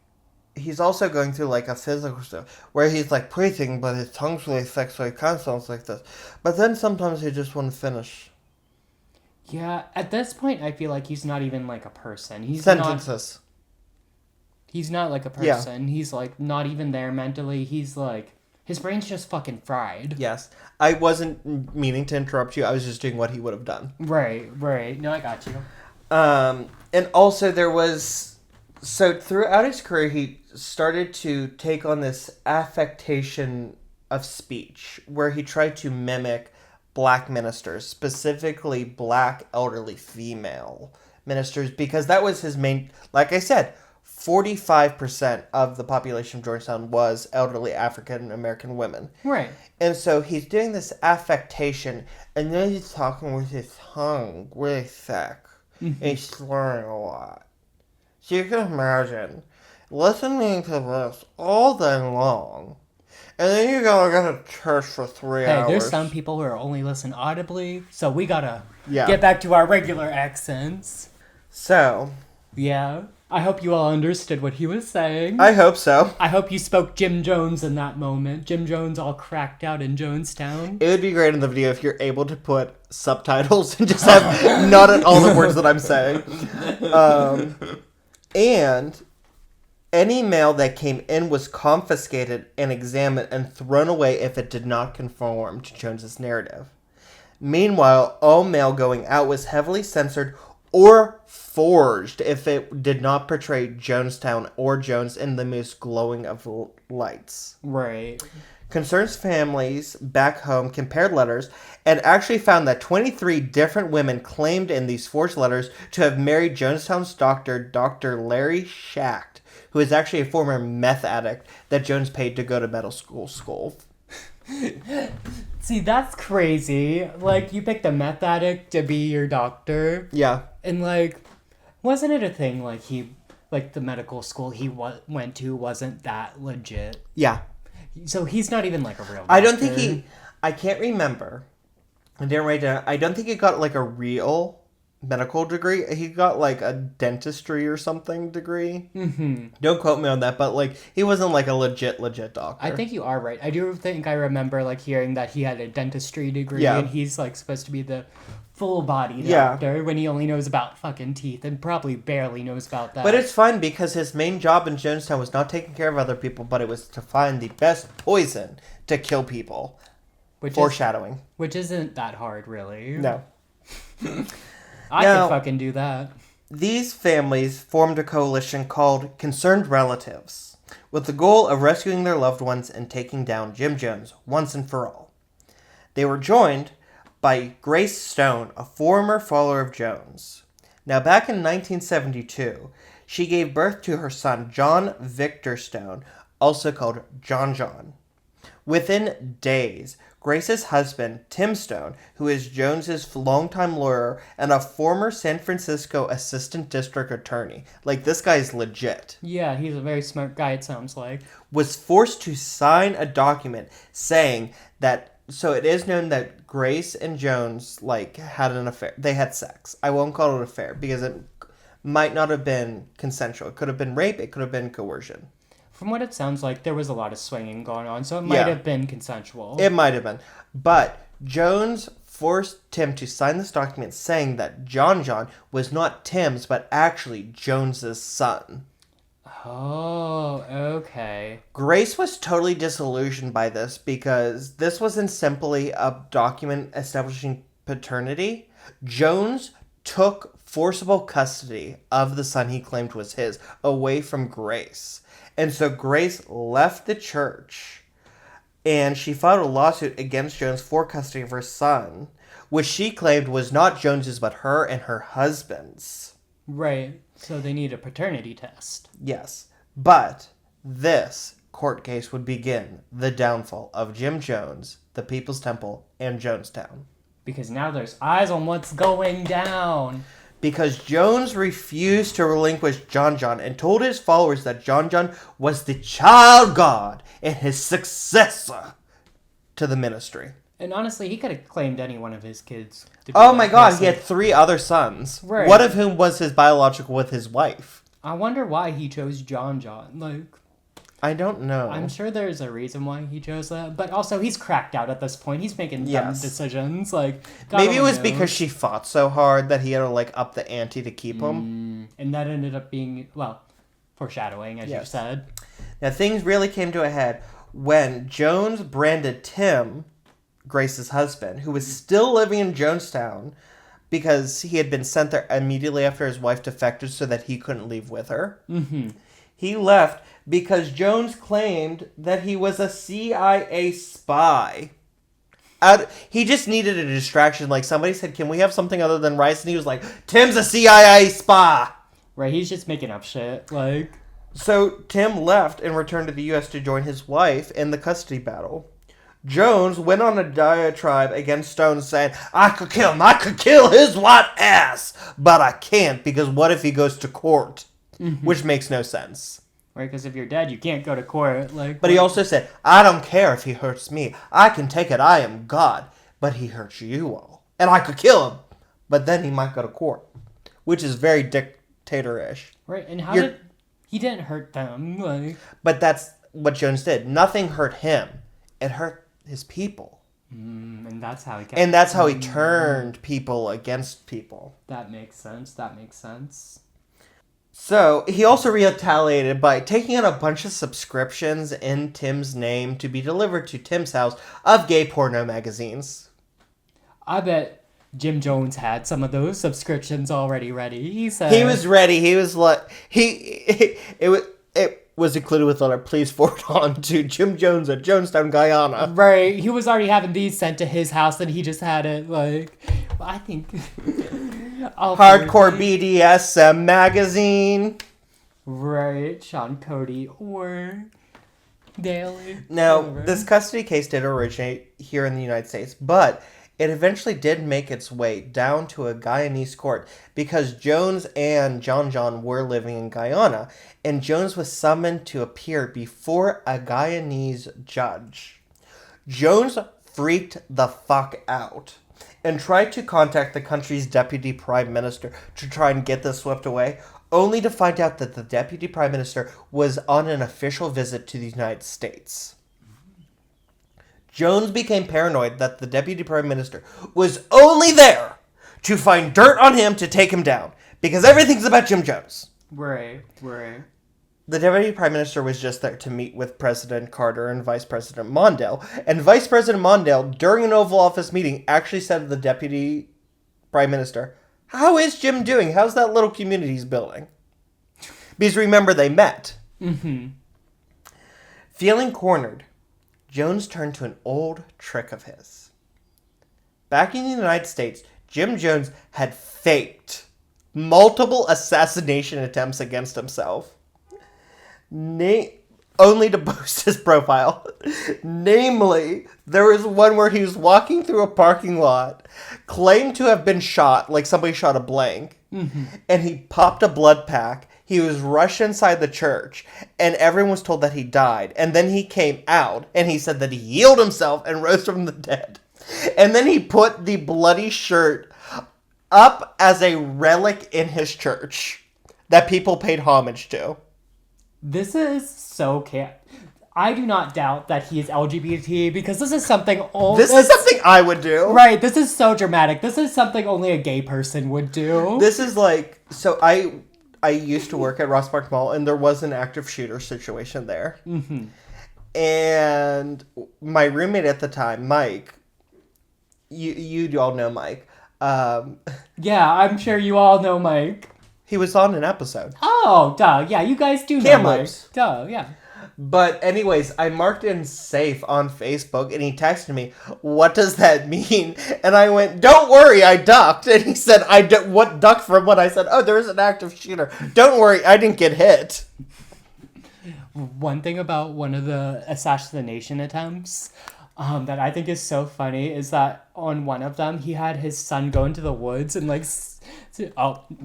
he's also going through, like, a physical stuff where he's, like, preaching, but his tongue's really thick, so he kind of sounds like this. But then sometimes he just wouldn't finish. Yeah, at this point, I feel like he's not even, like, a person. He's not like a person. Yeah. He's, like, not even there mentally. He's, like, his brain's just fucking fried. Yes. I wasn't meaning to interrupt you. I was just doing what he would have done. Right. No, I got you. And also there was... So throughout his career, he started to take on this affectation of speech where he tried to mimic black ministers, specifically black elderly female ministers, because that was his main... Like I said, 45% of the population of Jonestown was elderly African-American women. Right. And so he's doing this affectation, and then he's talking with his tongue really thick, and he's slurring a lot. So you can imagine listening to this all day long, and then you gotta go to church for 3 hours. Hey, there's some people who are only listening audibly, so we gotta get back to our regular accents. So... Yeah. I hope you all understood what he was saying. I hope so. I hope you spoke Jim Jones in that moment. Jim Jones all cracked out in Jonestown. It would be great in the video if you're able to put subtitles and just have not at all the words that I'm saying. And any mail that came in was confiscated and examined and thrown away if it did not conform to Jones's narrative. Meanwhile, all mail going out was heavily censored or forged if it did not portray Jonestown or Jones in the most glowing of lights. Right. Concerned families back home compared letters and actually found that 23 different women claimed in these forged letters to have married Jonestown's doctor, Dr. Larry Schacht, who is actually a former meth addict that Jones paid to go to medical school. See, that's crazy. Like, you picked a meth addict to be your doctor. Yeah. And, like, wasn't it a thing, like, the medical school he went to wasn't that legit? Yeah. So he's not even, like, a real doctor. I don't think I can't remember. I didn't write down. I don't think he got, like, a real medical degree. He got, like, a dentistry or something degree. Mm-hmm. Don't quote me on that, but, like, he wasn't, like, a legit doctor. I think you are right. I do think I remember, like, hearing that he had a dentistry degree, Yeah. and he's, like, supposed to be the full-body Yeah. doctor when he only knows about fucking teeth and probably barely knows about that. But it's fun because his main job in Jonestown was not taking care of other people, but it was to find the best poison to kill people. Foreshadowing. Which isn't that hard, really. No. I could fucking do that. These families formed a coalition called Concerned Relatives, with the goal of rescuing their loved ones and taking down Jim Jones once and for all. They were joined by Grace Stone, a former follower of Jones. Now, back in 1972, she gave birth to her son, John Victor Stone, also called John John. Within days, Grace's husband, Tim Stone, who is Jones's longtime lawyer and a former San Francisco assistant district attorney, like this guy's legit. Yeah, he's a very smart guy, it sounds like. Was forced to sign a document saying that, so it is known that Grace and Jones, like, had an affair. They had sex. I won't call it an affair because it might not have been consensual. It could have been rape. It could have been coercion. From what it sounds like, there was a lot of swinging going on, so it might have been consensual. It might have been. But Jones forced Tim to sign this document saying that John John was not Tim's, but actually Jones's son. Oh, okay. Grace was totally disillusioned by this because this wasn't simply a document establishing paternity. Jones took forcible custody of the son he claimed was his away from Grace. And so Grace left the church and she filed a lawsuit against Jones for custody of her son, which she claimed was not Jones's but her and her husband's. Right. So they need a paternity test. Yes. But this court case would begin the downfall of Jim Jones, the People's Temple, and Jonestown. Because now there's eyes on what's going down. Because Jones refused to relinquish John John and told his followers that John John was the child God and his successor to the ministry. And honestly, he could have claimed any one of his kids. Oh my god, he had 3 other sons. Right. One of whom was his biological with his wife. I wonder why he chose John John. Like, I don't know. I'm sure there's a reason why he chose that. But also, he's cracked out at this point. He's making dumb decisions. Like, God maybe it was knows. because she fought so hard that he had to, like, up the ante to keep him. And that ended up being, well, foreshadowing, as you said. Now, things really came to a head when Jones branded Tim, Grace's husband, who was still living in Jonestown because he had been sent there immediately after his wife defected so that he couldn't leave with her. Mm-hmm. He left because Jones claimed that he was a CIA spy. He just needed a distraction. Like, somebody said, can we have something other than rice? And he was like, Tim's a CIA spy. Right, he's just making up shit. Like, so Tim left and returned to the U.S. to join his wife in the custody battle. Jones went on a diatribe against Stone saying, I could kill him. I could kill his white ass. But I can't because what if he goes to court? Mm-hmm. Which makes no sense. Right, because if you're dead, you can't go to court. Like, but he also said, I don't care if he hurts me. I can take it. I am God. But he hurts you all. And I could kill him. But then he might go to court. Which is very dictator-ish. Right, and he didn't hurt them, like... But that's what Jones did. Nothing hurt him. It hurt his people. And that's how he turned people against people. That makes sense. So, he also retaliated by taking out a bunch of subscriptions in Tim's name to be delivered to Tim's house of gay porno magazines. I bet Jim Jones had some of those subscriptions already ready. He said... He was ready. He was like... It was included with a letter, please forward on to Jim Jones at Jonestown, Guyana. Right. He was already having these sent to his house, and he just had it, like... I think... Hardcore BDSM magazine. Right. Sean Cody or Daly. Now, this custody case did originate here in the United States, but it eventually did make its way down to a Guyanese court because Jones and John were living in Guyana, and Jones was summoned to appear before a Guyanese judge. Jones freaked the fuck out and tried to contact the country's deputy prime minister to try and get this swept away, only to find out that the deputy prime minister was on an official visit to the United States. Jones became paranoid that the deputy prime minister was only there to find dirt on him to take him down, because everything's about Jim Jones. Right. The deputy prime minister was just there to meet with President Carter and Vice President Mondale. And Vice President Mondale, during an Oval Office meeting, actually said to the deputy prime minister, "How is Jim doing? How's that little community he's building?" Because remember, they met. Mm-hmm. Feeling cornered, Jones turned to an old trick of his. Back in the United States, Jim Jones had faked multiple assassination attempts against himself. Only to boost his profile. Namely, there was one where he was walking through a parking lot, claimed to have been shot, like somebody shot a blank, and he popped a blood pack. He was rushed inside the church, and everyone was told that he died. And then he came out, and he said that he healed himself and rose from the dead. And then he put the bloody shirt up as a relic in his church that people paid homage to. This is so I do not doubt that he is LGBT because this is something This is something I would do. Right, this is so dramatic. This is something only a gay person would do. This is like... So I used to work at Ross Park Mall, and there was an active shooter situation there. Mm-hmm. And my roommate at the time, Mike... You all know Mike. Yeah, I'm sure you all know Mike. He was on an episode. Oh, duh. Yeah, you guys do know Mike. Duh, yeah. But anyways, I marked him safe on Facebook, and he texted me, "What does that mean?" And I went, "Don't worry, I ducked." And he said, "What ducked from what?" I said, "Oh, there is an active shooter. Don't worry, I didn't get hit." One thing about one of the assassination attempts that I think is so funny is that on one of them, he had his son go into the woods and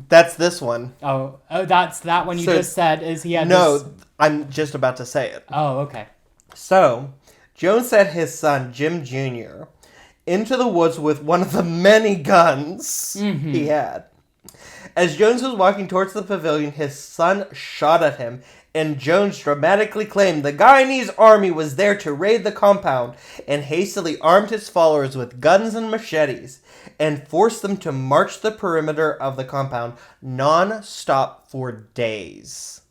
That's this one. Oh, that's that one you just said is he had No, I'm just about to say it. Oh, okay. So, Jones sent his son, Jim Jr., into the woods with one of the many guns he had. As Jones was walking towards the pavilion, his son shot at him, and Jones dramatically claimed the Guyanese army was there to raid the compound and hastily armed his followers with guns and machetes and forced them to march the perimeter of the compound non-stop for days.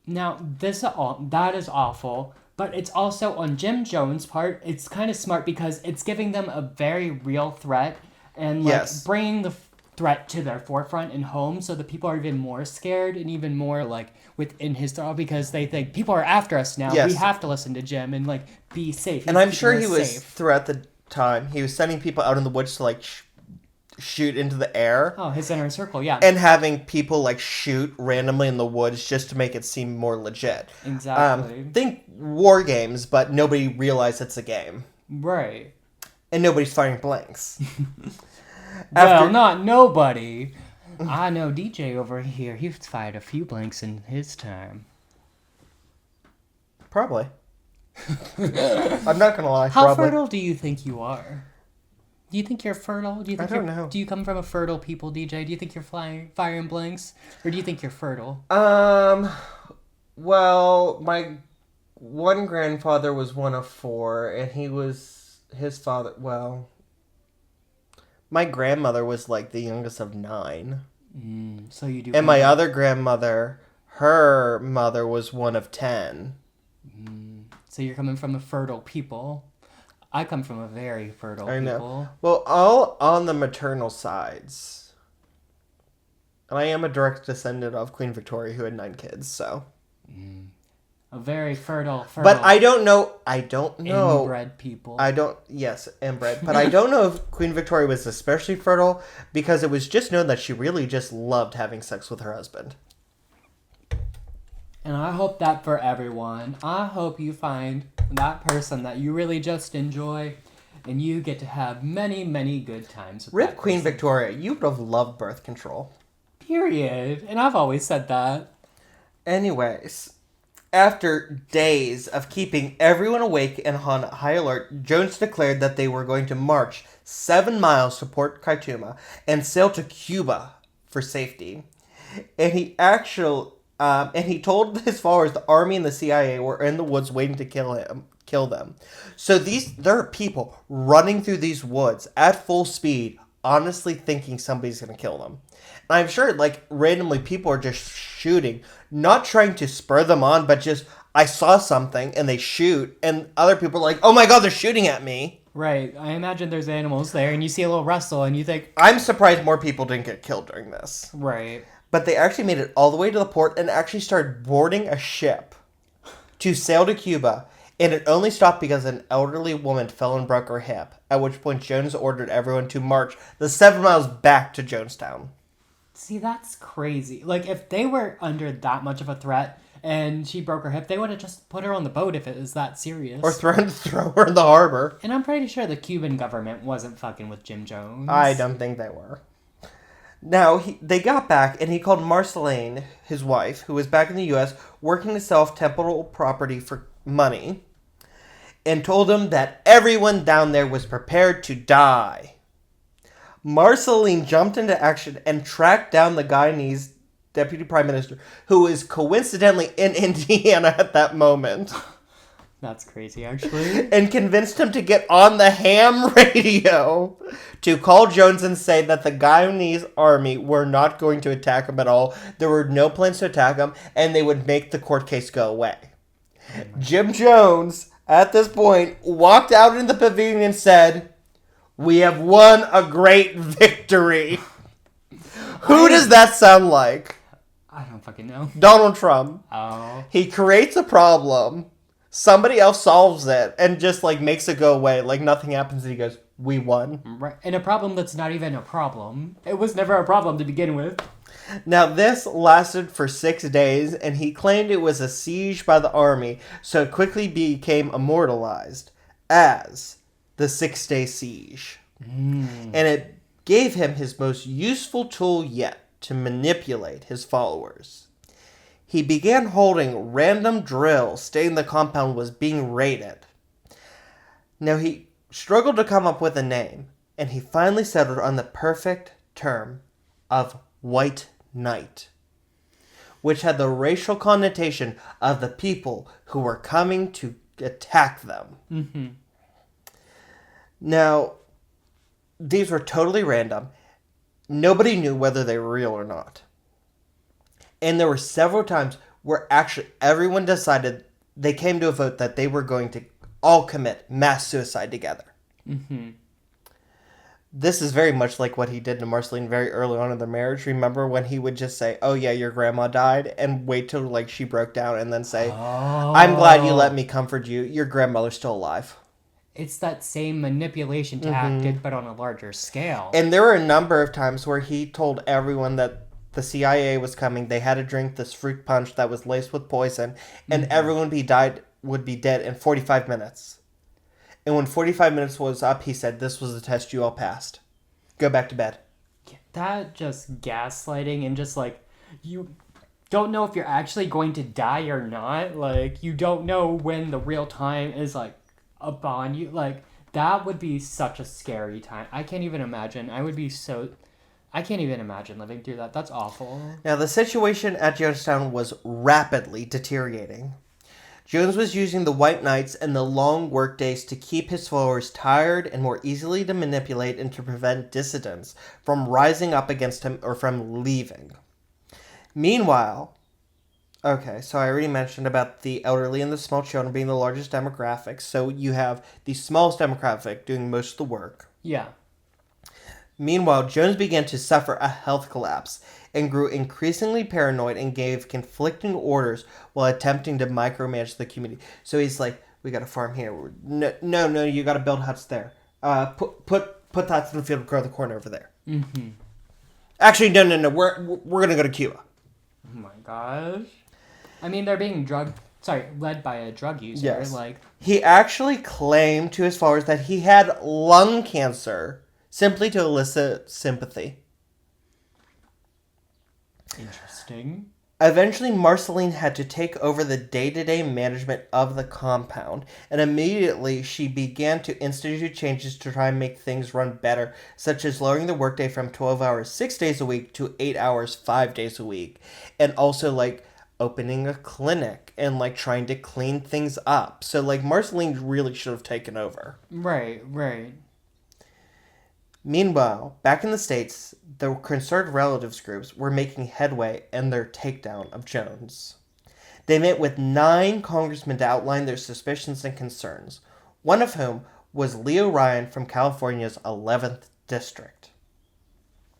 Now, that is awful, but it's also on Jim Jones' part, it's kind of smart because it's giving them a very real threat and bringing the threat to their forefront and home so the people are even more scared and even more within his thought because they think people are after us now. Yes. We have to listen to Jim and be safe. And I'm sure he was throughout the time he was sending people out in the woods to shoot into the air. Oh, his inner circle, yeah. And having people shoot randomly in the woods just to make it seem more legit. Exactly. Think war games, but nobody realized it's a game. Right. And nobody's firing blanks. Well, not nobody. I know DJ over here, he's fired a few blanks in his time. Probably. I'm not gonna lie. How fertile do you think you are? Do you think you're fertile? Do you think I don't know. Do you come from a fertile people, DJ? Do you think you're firing blanks? Or do you think you're fertile? Well, my one grandfather was one of four, and his father, well, my grandmother was like the youngest of 9. So you do. And my other grandmother, her mother was one of 10. So you're coming from a fertile people. I come from a very fertile I know. people. Well, all on the maternal sides. And I am a direct descendant of Queen Victoria, who had 9 kids, so. A very fertile. But I don't know. Inbred people. Yes, inbred. But I don't know if Queen Victoria was especially fertile, because it was just known that she really just loved having sex with her husband. And I hope that for everyone. I hope you find that person that you really just enjoy, and you get to have many, many good times with Rip that Queen person. Victoria. You would have loved birth control. Period. And I've always said that. Anyways, after days of keeping everyone awake and on high alert, Jones declared that they were going to march 7 miles to Port Kaituma and sail to Cuba for safety. And he told his followers the army and the CIA were in the woods waiting to kill them. So there are people running through these woods at full speed, honestly thinking somebody's going to kill them. And I'm sure, like, randomly people are just shooting, not trying to spur them on, but just, I saw something, and they shoot, and other people are like, oh my god, they're shooting at me. Right. I imagine there's animals there, and you see a little rustle, and you think... I'm surprised more people didn't get killed during this. Right. But they actually made it all the way to the port and actually started boarding a ship to sail to Cuba. And it only stopped because an elderly woman fell and broke her hip, at which point Jones ordered everyone to march the 7 miles back to Jonestown. See, that's crazy. Like, if they were under that much of a threat and she broke her hip, they would have just put her on the boat if it was that serious. Or throw her in the harbor. And I'm pretty sure the Cuban government wasn't fucking with Jim Jones. I don't think they were. Now, they got back, and he called Marceline, his wife, who was back in the U.S., working to sell temporal property for money, and told him that everyone down there was prepared to die. Marceline jumped into action and tracked down the Guyanese deputy prime minister, who was coincidentally in Indiana at that moment. That's crazy, actually. And convinced him to get on the ham radio to call Jones and say that the Guyanese army were not going to attack him at all. There were no plans to attack him, and they would make the court case go away. Jim Jones, at this point, walked out in the pavilion and said, "We have won a great victory." Who does that sound like? I don't fucking know. Donald Trump. Oh. He creates a problem. Somebody else solves it and just, like, makes it go away. Like, nothing happens, and he goes, "We won." Right. And a problem that's not even a problem. It was never a problem to begin with. Now, this lasted for 6 days, and he claimed it was a siege by the army, so it quickly became immortalized as the 6-day siege. And it gave him his most useful tool yet to manipulate his followers. He began holding random drills stating the compound was being raided. Now, he struggled to come up with a name, and he finally settled on the perfect term of White Knight, which had the racial connotation of the people who were coming to attack them. Mm-hmm. Now, these were totally random. Nobody knew whether they were real or not. And there were several times where actually everyone decided, they came to a vote that they were going to all commit mass suicide together. Mm-hmm. This is very much like what he did to Marceline very early on in their marriage. Remember when he would just say, "Oh yeah, your grandma died," and wait till like she broke down and then say, "I'm glad you let me comfort you. Your grandmother's still alive." It's that same manipulation tactic, but on a larger scale. And there were a number of times where he told everyone that the CIA was coming. They had to drink this fruit punch that was laced with poison, and everyone would be dead in 45 minutes. And when 45 minutes was up, he said, "This was the test you all passed. Go back to bed." That just gaslighting and just like, you don't know if you're actually going to die or not. Like, you don't know when the real time is like upon you. Like, That would be such a scary time. I can't even imagine. I can't even imagine living through that. That's awful. Now, the situation at Jonestown was rapidly deteriorating. Jones was using the white nights and the long workdays to keep his followers tired and more easily to manipulate and to prevent dissidents from rising up against him or from leaving. Meanwhile, okay, so I already mentioned about the elderly and the small children being the largest demographics. So you have the smallest demographic doing most of the work. Yeah. Meanwhile, Jones began to suffer a health collapse and grew increasingly paranoid and gave conflicting orders while attempting to micromanage the community. So he's like, we got a farm here. No, you got to build huts there. Put huts in the field, grow the corn over there. Mm-hmm. Actually, no. We're gonna go to Cuba. Oh my gosh. I mean, they're being led by a drug user. Yes. Like, he actually claimed to his followers that he had lung cancer simply to elicit sympathy. Interesting. Eventually, Marceline had to take over the day-to-day management of the compound, and immediately she began to institute changes to try and make things run better, such as lowering the workday from 12 hours 6 days a week to 8 hours 5 days a week, and also, like, opening a clinic and, like, trying to clean things up. So, like, Marceline really should have taken over. Right. Meanwhile, back in the States, the concerned relatives groups were making headway in their takedown of Jones. They met with 9 congressmen to outline their suspicions and concerns, one of whom was Leo Ryan from California's 11th District.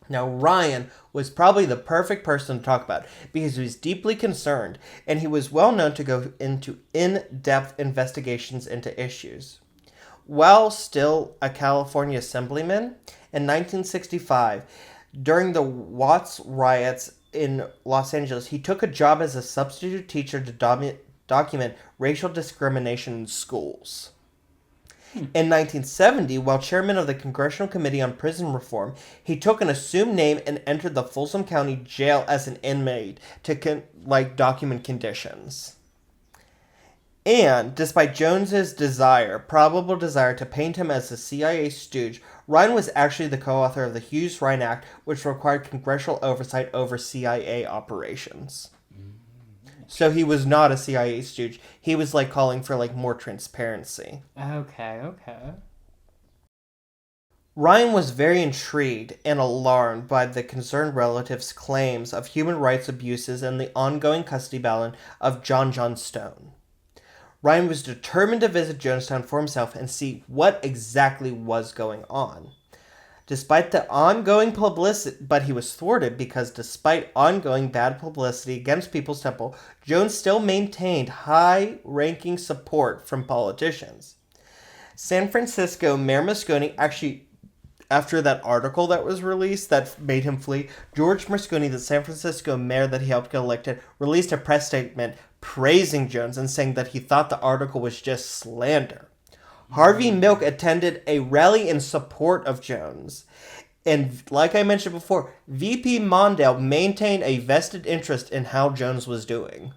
Now, Ryan was probably the perfect person to talk about because he was deeply concerned and he was well known to go into in-depth investigations into issues. While still a California assemblyman, in 1965, during the Watts riots in Los Angeles, he took a job as a substitute teacher to document racial discrimination in schools. In 1970, while chairman of the Congressional Committee on Prison Reform, he took an assumed name and entered the Folsom County Jail as an inmate to document conditions. And, despite Jones's probable desire to paint him as a CIA stooge, Ryan was actually the co-author of the Hughes-Ryan Act, which required congressional oversight over CIA operations. So he was not a CIA stooge. He was, calling for, more transparency. Okay. Ryan was very intrigued and alarmed by the concerned relatives' claims of human rights abuses and the ongoing custody battle of John Stone. Ryan was determined to visit Jonestown for himself and see what exactly was going on. Despite the ongoing publicity, but he was thwarted because despite ongoing bad publicity against People's Temple, Jones still maintained high-ranking support from politicians. San Francisco Mayor Moscone actually, after that article that was released that made him flee, George Moscone, the San Francisco mayor that he helped get elected, released a press statement praising Jones and saying that he thought the article was just slander. Harvey Milk attended a rally in support of Jones. And like I mentioned before, VP Mondale maintained a vested interest in how Jones was doing.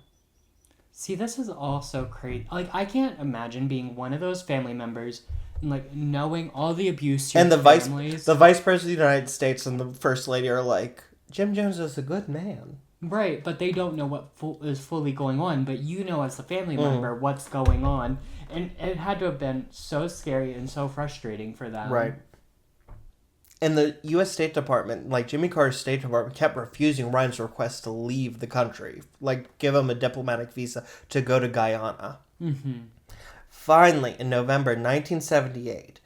See, this is all so crazy. I can't imagine being one of those family members and, knowing all the abuse and the vice president of the United States and the first lady are like, Jim Jones is a good man. Right, but they don't know what is fully going on, but you know as a family member what's going on. And it had to have been so scary and so frustrating for them. Right. And the U.S. State Department, Jimmy Carter's State Department, kept refusing Ryan's request to leave the country. Give him a diplomatic visa to go to Guyana. Mm-hmm. Finally, in November 1978,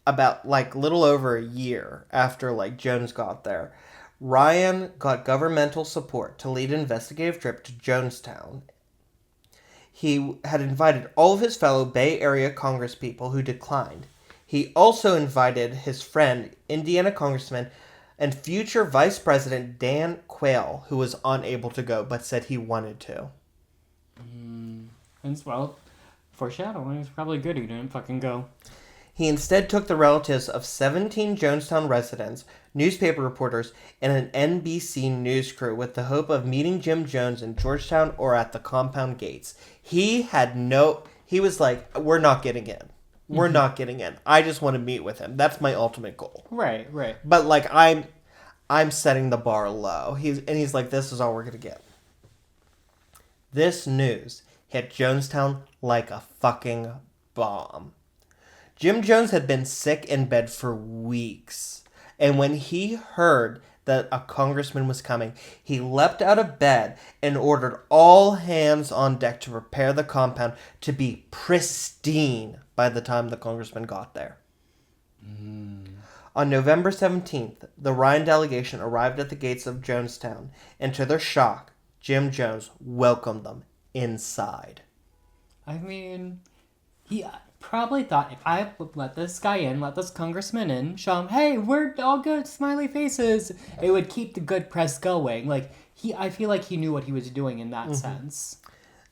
about, little over a year after, Jones got there, Ryan got governmental support to lead an investigative trip to Jonestown. He had invited all of his fellow Bay Area congresspeople who declined. He also invited his friend, Indiana Congressman, and future Vice President Dan Quayle, who was unable to go but said he wanted to. Foreshadowing. It's probably good he didn't fucking go. He instead took the relatives of 17 Jonestown residents, newspaper reporters, and an NBC news crew with the hope of meeting Jim Jones in Georgetown or at the compound gates. He was like, we're not getting in. We're not getting in. I just want to meet with him. That's my ultimate goal. Right. But like I'm setting the bar low. He's like, this is all we're gonna get. This news hit Jonestown like a fucking bomb. Jim Jones had been sick in bed for weeks, and when he heard that a congressman was coming, he leapt out of bed and ordered all hands on deck to prepare the compound to be pristine by the time the congressman got there. On November 17th, the Ryan delegation arrived at the gates of Jonestown, and to their shock, Jim Jones welcomed them inside. I mean, he probably thought, if I let this guy in, let this congressman in, show him, hey, we're all good, smiley faces, it would keep the good press going. Like, I feel like he knew what he was doing in that sense.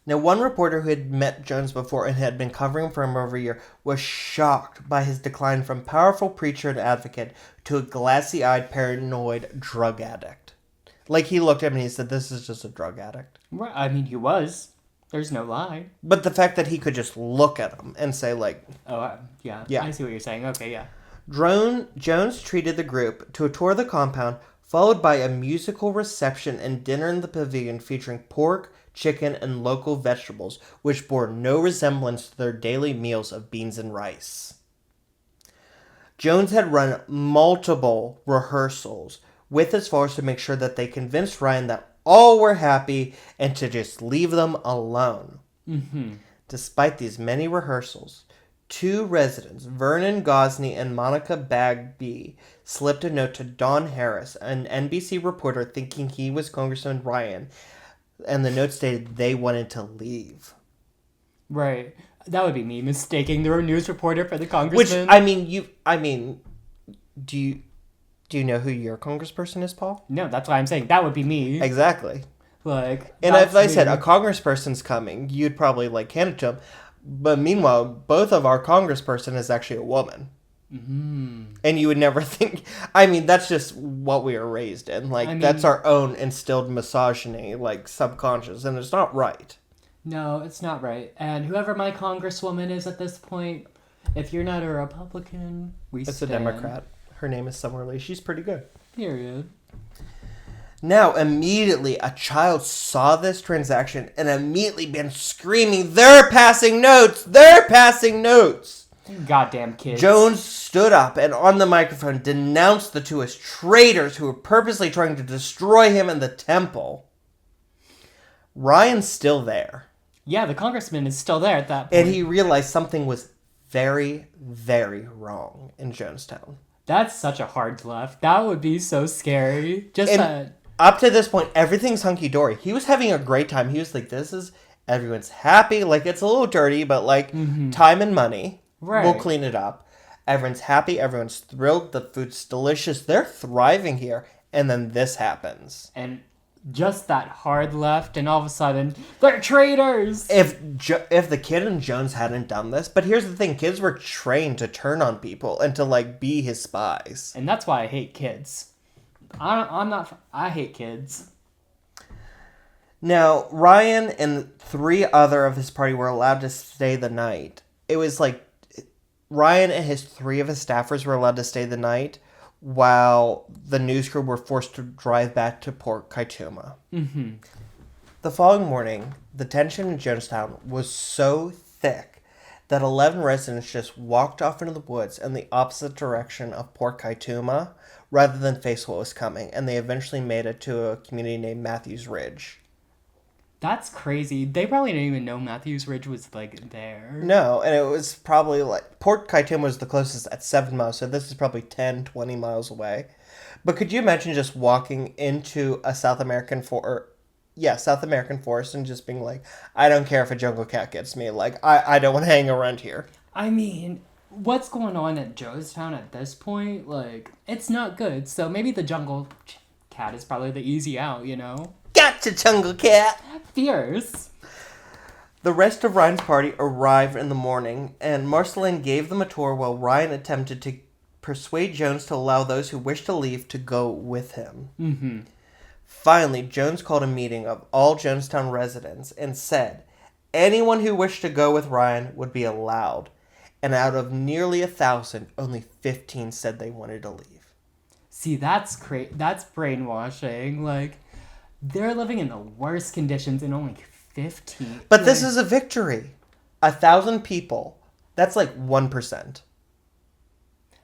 Now, one reporter who had met Jones before and had been covering for him over a year was shocked by his decline from powerful preacher and advocate to a glassy-eyed, paranoid drug addict. Like, he looked at him and he said, this is just a drug addict. Right. I mean, he was. There's no lie. But the fact that he could just look at him and say, like... Oh, yeah. I see what you're saying. Okay, yeah. Jones treated the group to a tour of the compound, followed by a musical reception and dinner in the pavilion featuring pork, chicken, and local vegetables, which bore no resemblance to their daily meals of beans and rice. Jones had run multiple rehearsals with his followers to make sure that they convinced Ryan that all were happy and to just leave them alone. Despite these many rehearsals, two residents, Vernon Gosney and Monica Bagby, slipped a note to Don Harris, an NBC reporter, thinking he was Congressman Ryan, and the note stated they wanted to leave. Right. That would be me mistaking the news reporter for the congressman. Which, do you know who your congressperson is, Paul? No, that's why I'm saying that would be me. Exactly. Like, and if I said a congressperson's coming, you'd probably hand it to him. But meanwhile, both of our congressperson is actually a woman. And you would never think... that's just what we were raised in. That's our own instilled misogyny, subconscious, and it's not right. No, it's not right. And whoever my congresswoman is at this point, if you're not a Republican, It's a Democrat. Her name is Summer Lee. She's pretty good. Period. Now, immediately, a child saw this transaction and immediately began screaming, "They're passing notes! They're passing notes!" Goddamn kids. Jones stood up and on the microphone denounced the two as traitors who were purposely trying to destroy him and the temple. Ryan's still there. Yeah, the congressman is still there at that point. And he realized something was very, very wrong in Jonestown. That's such a hard left. That would be so scary. Up to this point, everything's hunky-dory. He was having a great time. He was like, everyone's happy. It's a little dirty, but time and money. Right. We'll clean it up. Everyone's happy. Everyone's thrilled. The food's delicious. They're thriving here. And then this happens. And just that hard left, and all of a sudden, they're traitors! If the kid and Jones hadn't done this, but here's the thing, kids were trained to turn on people and to, be his spies. And that's why I hate kids. I hate kids. Now, Ryan and 3 other of his party were allowed to stay the night. It was Ryan and 3 of his staffers were allowed to stay the night, while the news crew were forced to drive back to Port Kaituma. The following morning, the tension in Jonestown was so thick that 11 residents just walked off into the woods in the opposite direction of Port Kaituma rather than face what was coming, and they eventually made it to a community named Matthews Ridge. That's crazy. They probably didn't even know Matthews Ridge was, there. No, and it was probably, Port Kaituma was the closest at 7 miles, so this is probably 10, 20 miles away. But could you imagine just walking into a South American forest and just being like, I don't care if a jungle cat gets me. I don't want to hang around here. What's going on at Jonestown at this point? It's not good. So maybe the jungle cat is probably the easy out, Gotcha, jungle cat! Fierce. The rest of Ryan's party arrived in the morning, and Marceline gave them a tour while Ryan attempted to persuade Jones to allow those who wished to leave to go with him. Finally, Jones called a meeting of all Jonestown residents and said anyone who wished to go with Ryan would be allowed. And out of nearly 1,000, only 15 said they wanted to leave. See, that's that's brainwashing. Like, they're living in the worst conditions and only 15. But this is a victory. 1,000 people. That's like 1%.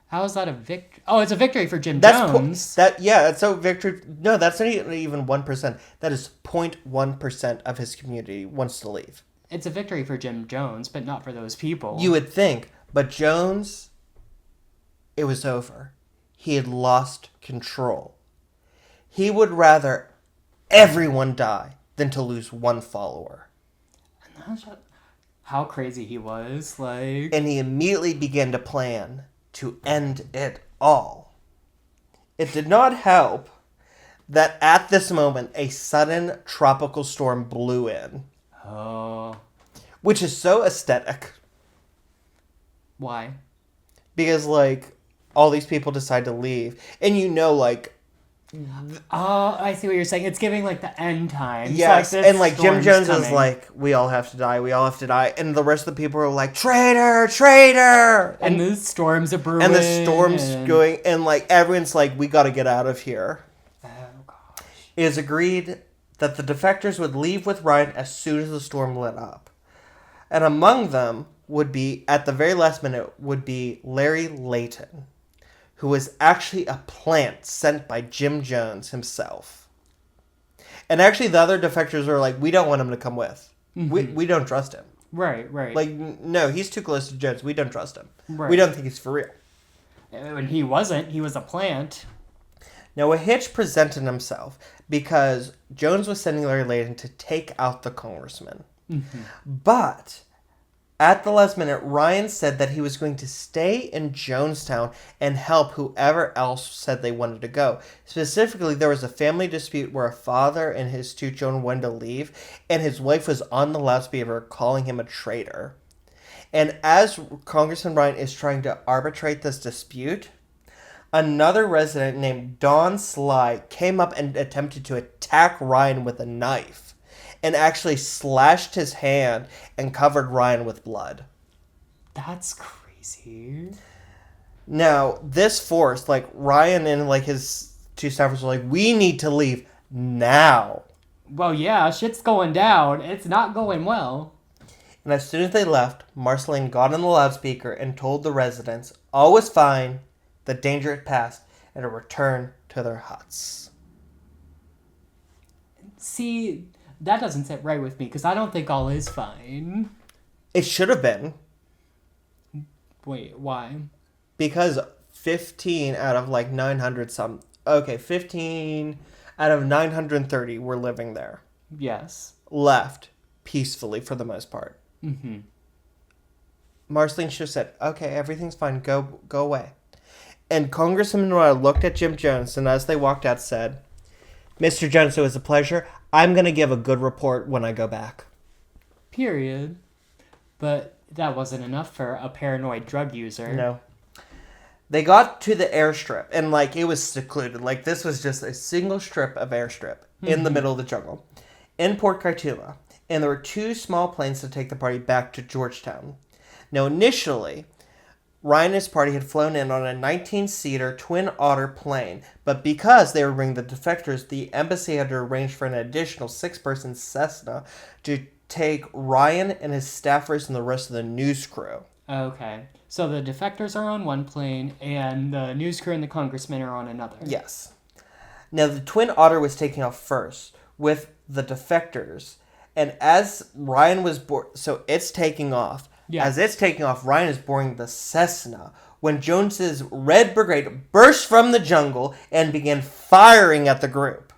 How is that a victory? Oh, it's a victory for Jim Jones. That's a victory. No, that's not even 1%. That is 0.1% of his community wants to leave. It's a victory for Jim Jones, but not for those people. You would think. But Jones, it was over. He had lost control. He would rather everyone die than to lose one follower. And that's how crazy he was. Like, and he immediately began to plan to end it all. It did not help that at this moment a sudden tropical storm blew in. Oh. Which is so aesthetic. Why? Because, like, all these people decide to leave. And like... Oh, I see what you're saying. It's giving, like, the end times. Yes, like, and, like, Jim Jones coming. is like, we all have to die, we all have to die. And the rest of the people are like, traitor, traitor! And the storms are brewing. And the storm's going, and, like, everyone's like, we gotta get out of here. Oh, gosh. It is agreed that the defectors would leave with Ryan as soon as the storm lit up. And among them would be, at the very last minute, would be Larry Layton, who was actually a plant sent by Jim Jones himself. And actually the other defectors were like, we don't want him to come with. Mm-hmm. We don't trust him. Right. Like, no, he's too close to Jones. We don't trust him. Right. We don't think he's for real. And he wasn't. He was a plant. Now, a hitch presented himself because Jones was sending Larry Layton to take out the congressman. Mm-hmm. But at the last minute, Ryan said that he was going to stay in Jonestown and help whoever else said they wanted to go. Specifically, there was a family dispute where a father and his two children wanted to leave, and his wife was on the loudspeaker calling him a traitor. And as Congressman Ryan is trying to arbitrate this dispute, another resident named Don Sly came up and attempted to attack Ryan with a knife and actually slashed his hand and covered Ryan with blood. That's crazy. Now, this forced, like, Ryan and, like, his two staffers were like, we need to leave now. Well, yeah, shit's going down. It's not going well. And as soon as they left, Marceline got on the loudspeaker and told the residents all was fine, the danger had passed, and to return to their huts. See, that doesn't sit right with me, because I don't think all is fine. It should have been. Wait, why? Because 15 out of, like, 900 some... Okay, 15 out of 930 were living there. Yes. Left peacefully for the most part. Mm-hmm. Marceline should have said, okay, everything's fine, go away. And Congressman Roy looked at Jim Jones, and as they walked out said, Mr. Jones, it was a pleasure. I'm going to give a good report when I go back. Period. But that wasn't enough for a paranoid drug user. No. They got to the airstrip, and, like, it was secluded. Like, this was just a single strip of airstrip in the middle of the jungle in Port Kaituma. And there were two small planes to take the party back to Georgetown. Now, initially, Ryan and his party had flown in on a 19-seater Twin Otter plane, but because they were bringing the defectors, the embassy had to arrange for an additional 6-person Cessna to take Ryan and his staffers and the rest of the news crew. Okay. So the defectors are on one plane, and the news crew and the congressman are on another. Yes. Now, the Twin Otter was taking off first with the defectors, and as Ryan was so it's taking off. Yeah. As it's taking off, Ryan is boarding the Cessna when Jones's Red Brigade burst from the jungle and began firing at the group.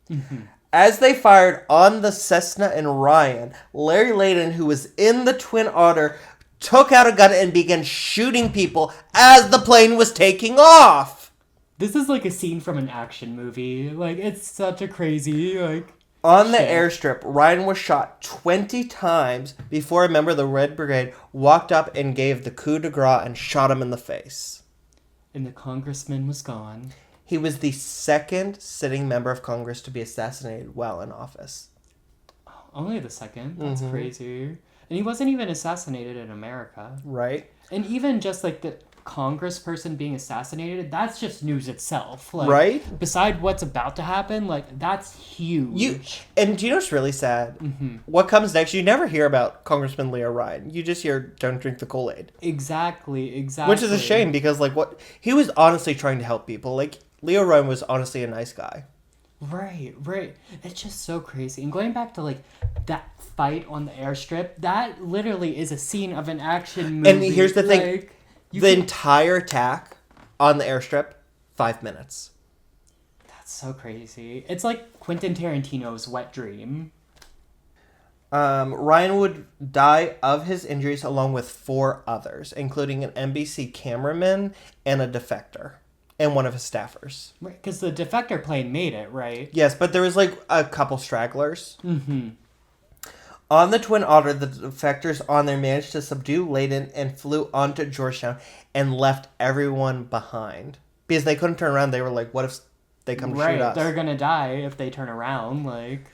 Mm-hmm. As they fired on the Cessna and Ryan, Larry Layton, who was in the Twin Otter, took out a gun and began shooting people as the plane was taking off. This is like a scene from an action movie. Like, it's such a crazy, like... On the airstrip, Ryan was shot 20 times before a member of the Red Brigade walked up and gave the coup de grace and shot him in the face. And the congressman was gone. He was the second sitting member of Congress to be assassinated while in office. Only the second? That's crazy. And he wasn't even assassinated in America. Right. And even just like the congressperson being assassinated, that's just news itself. Like, right? Beside what's about to happen, like, that's huge. And do you know what's really sad? Mm-hmm. What comes next, you never hear about Congressman Leo Ryan. You just hear, don't drink the Kool-Aid. Exactly. Which is a shame, because, like, what he was honestly trying to help people. Like, Leo Ryan was honestly a nice guy. Right. It's just so crazy. And going back to, like, that fight on the airstrip, that literally is a scene of an action movie. And here's the thing. The entire attack on the airstrip, 5 minutes. That's so crazy. It's like Quentin Tarantino's wet dream. Ryan would die of his injuries along with 4 others, including an NBC cameraman and a defector. And one of his staffers. Right, because the defector plane made it, right? Yes, but there was, like, a couple stragglers. Mm-hmm. On the Twin Otter, the defectors on there managed to subdue Layden and flew onto Georgetown and left everyone behind. Because they couldn't turn around. They were like, what if they come to shoot us? They're going to die if they turn around, like...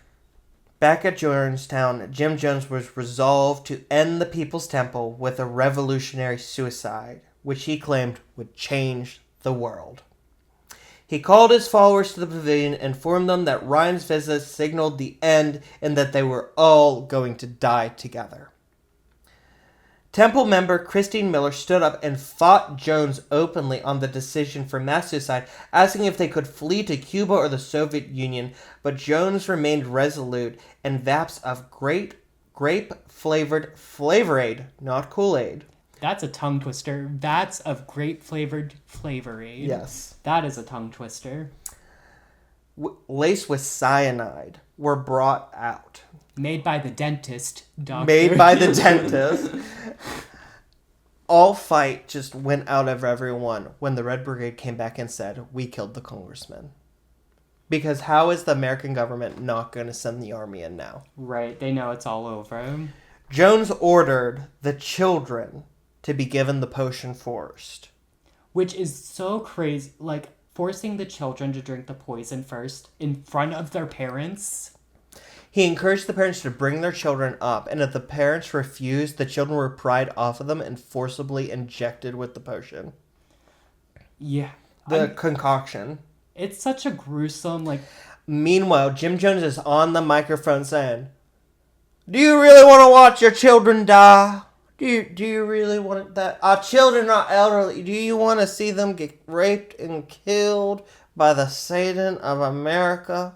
Back at Jonestown, Jim Jones was resolved to end the People's Temple with a revolutionary suicide, which he claimed would change the world. He called his followers to the pavilion and informed them that Ryan's visit signaled the end and that they were all going to die together. Temple member Christine Miller stood up and fought Jones openly on the decision for mass suicide, asking if they could flee to Cuba or the Soviet Union, but Jones remained resolute, and vapes of grape-flavored Flavor Aid, not Kool-Aid. That's a tongue twister. Vats of grape-flavored Flavor Aid. Yes. That is a tongue twister. Laced with cyanide were brought out. Made by the dentist, doctor. Made by the dentist. All fight just went out of everyone when the Red Brigade came back and said, we killed the congressman. Because how is the American government not going to send the army in now? Right, they know it's all over. Jones ordered the children to be given the potion first. Which is so crazy. Like, forcing the children to drink the poison first in front of their parents. He encouraged the parents to bring their children up, and if the parents refused, the children were pried off of them and forcibly injected with the potion. Yeah. The concoction. It's such a gruesome, like... Meanwhile, Jim Jones is on the microphone saying, do you really want to watch your children die? Do you really want that? Our children are elderly. Do you want to see them get raped and killed by the Satan of America?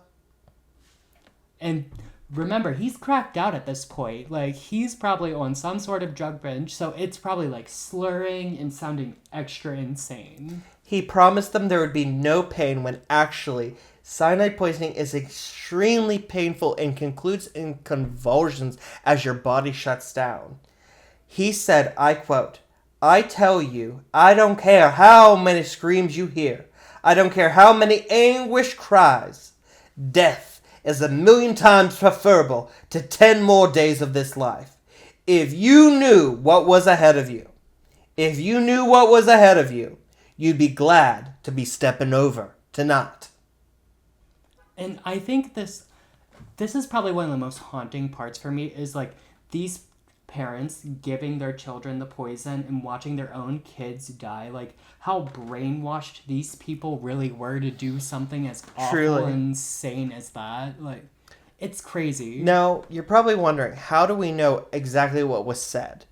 And remember, he's cracked out at this point. Like, he's probably on some sort of drug binge, so it's probably, like, slurring and sounding extra insane. He promised them there would be no pain when actually cyanide poisoning is extremely painful and concludes in convulsions as your body shuts down. He said, I quote, I tell you, I don't care how many screams you hear. I don't care how many anguished cries. Death is 1,000,000 times preferable to 10 more days of this life. If you knew what was ahead of you, you'd be glad to be stepping over tonight. And I think this is probably one of the most haunting parts for me is, like, these parents giving their children the poison and watching their own kids die. Like, how brainwashed these people really were to do something as awful and insane as that. Like, it's crazy. Now, you're probably wondering, how do we know exactly what was said?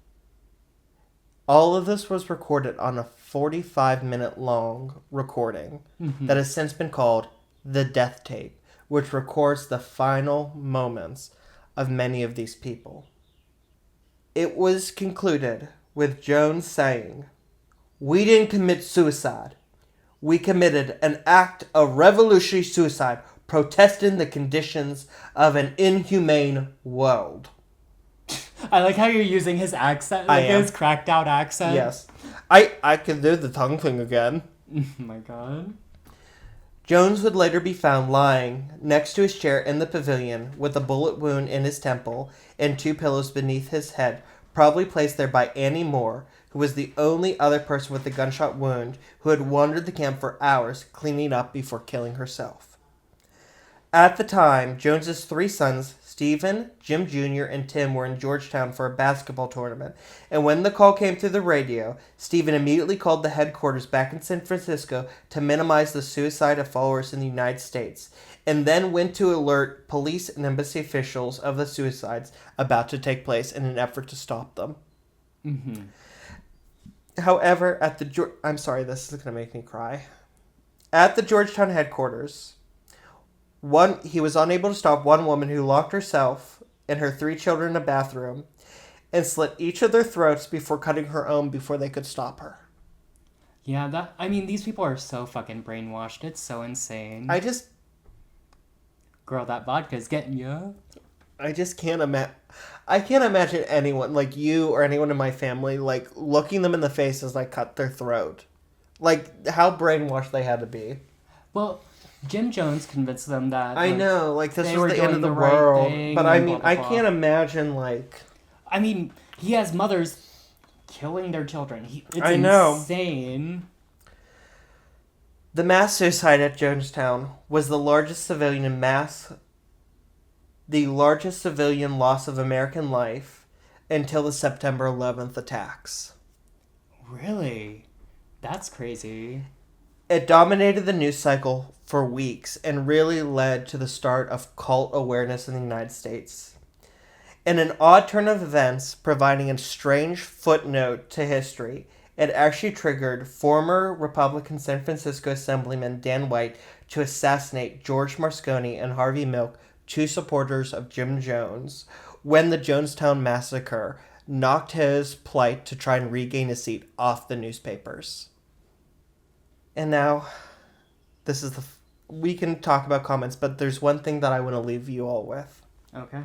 All of this was recorded on a 45-minute long recording that has since been called the death tape, which records the final moments of many of these people. It was concluded with Jones saying, we didn't commit suicide. We committed an act of revolutionary suicide, protesting the conditions of an inhumane world. I like how you're using his accent, like his cracked out accent. Yes. I could do the tongue thing again. Oh my god. Jones would later be found lying next to his chair in the pavilion with a bullet wound in his temple and 2 pillows beneath his head, probably placed there by Annie Moore, who was the only other person with a gunshot wound who had wandered the camp for hours cleaning up before killing herself. At the time, Jones's 3 sons, Stephen, Jim Jr., and Tim were in Georgetown for a basketball tournament, and when the call came through the radio, Stephen immediately called the headquarters back in San Francisco to minimize the suicide of followers in the United States, and then went to alert police and embassy officials of the suicides about to take place in an effort to stop them. Mm-hmm. However, I'm sorry, this is going to make me cry. At the Georgetown headquarters, he was unable to stop one woman who locked herself and her 3 children in a bathroom and slit each of their throats before cutting her own before they could stop her. Yeah, these people are so fucking brainwashed. It's so insane. Girl, that vodka's getting you. I just can't imagine. I can't imagine anyone, like you or anyone in my family, like, looking them in the face as I cut their throat. Like, how brainwashed they had to be. Well, Jim Jones convinced them that... I know, like, this was the end of the world. But, I mean, I can't imagine, like... I mean, he has mothers killing their children. It's insane. The mass suicide at Jonestown was the largest civilian loss of American life until the September 11th attacks. Really? That's crazy. It dominated the news cycle for weeks and really led to the start of cult awareness in the United States. In an odd turn of events, providing a strange footnote to history, it actually triggered former Republican San Francisco Assemblyman Dan White to assassinate George Moscone and Harvey Milk, 2 supporters of Jim Jones, when the Jonestown massacre knocked his plight to try and regain a seat off the newspapers. And now, we can talk about comments, but there's one thing that I want to leave you all with. Okay.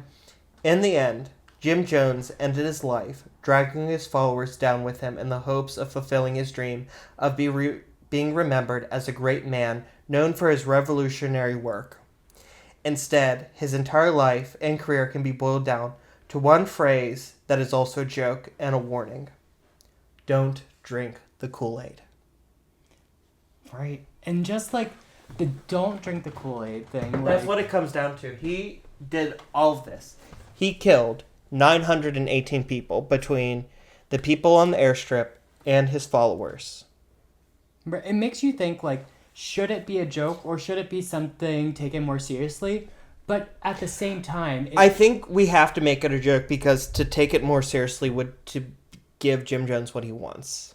In the end, Jim Jones ended his life, dragging his followers down with him in the hopes of fulfilling his dream of being remembered as a great man known for his revolutionary work. Instead, his entire life and career can be boiled down to one phrase that is also a joke and a warning. Don't drink the Kool-Aid. Right. And just like the don't drink the Kool-Aid thing. That's what it comes down to. He did all of this. He killed 918 people between the people on the airstrip and his followers. It makes you think, like, should it be a joke or should it be something taken more seriously? But at the same time... I think we have to make it a joke because to take it more seriously would to give Jim Jones what he wants.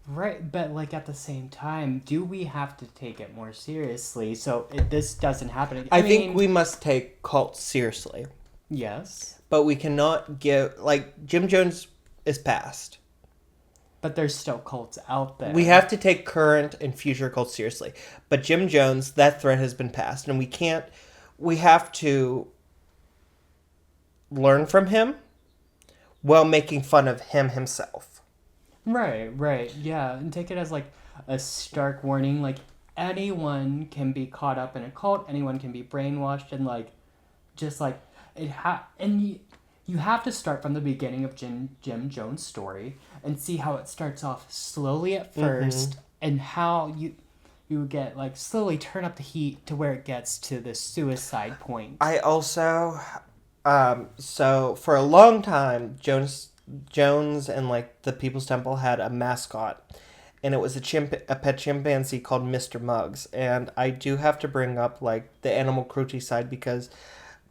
Right, but, like, at the same time, do we have to take it more seriously so this doesn't happen? I think we must take cults seriously. Yes. But we cannot give... Like, Jim Jones is past. But there's still cults out there. We have to take current and future cults seriously. But Jim Jones, that threat has been passed. And we have to learn from him while making fun of him himself. Right, yeah. And take it as, like, a stark warning. Like, anyone can be caught up in a cult. Anyone can be brainwashed. And, like, just, like, you have to start from the beginning of Jim Jones' story and see how it starts off slowly at first and how you get, like, slowly turn up the heat to where it gets to the suicide point. I also, so for a long time, Jones and, like, the People's Temple had a mascot, and it was a pet chimpanzee called Mr. Muggs. And I do have to bring up, like, the animal cruelty side because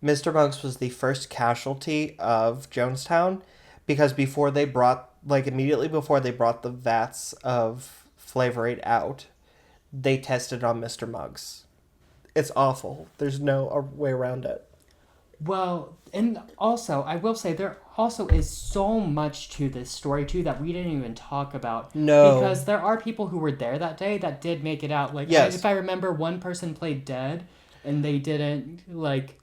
Mr. Muggs was the first casualty of Jonestown because immediately before they brought the vats of Flavor Aid out, they tested on Mr. Muggs. It's awful. There's no way around it. Well, and also, I will say there also is so much to this story, too, that we didn't even talk about. No. Because there are people who were there that day that did make it out. Like, yes. If I remember, one person played dead, and they didn't, like...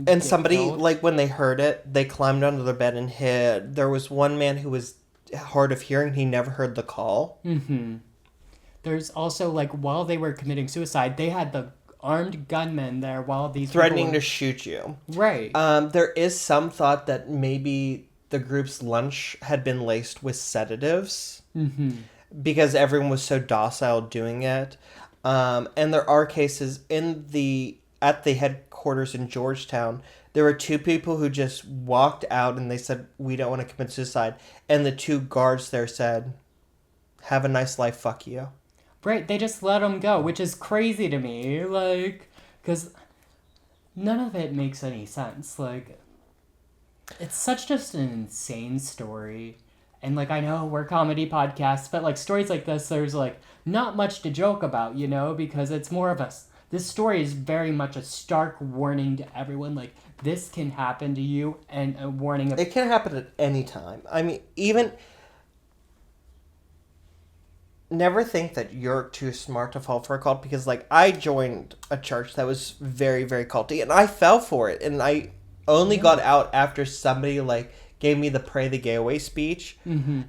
And somebody, like, when they heard it, they climbed under their bed and hid. There was one man who was hard of hearing. He never heard the call. Mm-hmm. There's also, like, while they were committing suicide, they had the armed gunmen there while these threatening to shoot you. Right. There is some thought that maybe the group's lunch had been laced with sedatives. Mm-hmm. Because everyone was so docile doing it. And there are cases at the headquarters in Georgetown, There were 2 people who just walked out and they said, we don't want to commit suicide. And the 2 guards there said, have a nice life, fuck you. Right, they just let them go, which is crazy to me. Like, because none of it makes any sense. Like, it's such just an insane story. And, like, I know we're comedy podcasts, but, like, stories like this, there's, like, not much to joke about, you know? Because it's more of a... This story is very much a stark warning to everyone. Like, this can happen to you, and a warning of... It can happen at any time. I mean, even... Never think that you're too smart to fall for a cult, because, like, I joined a church that was very, very culty, and I fell for it, and I only got out after somebody, like, gave me the Pray the Gay Away speech, Mm-hmm.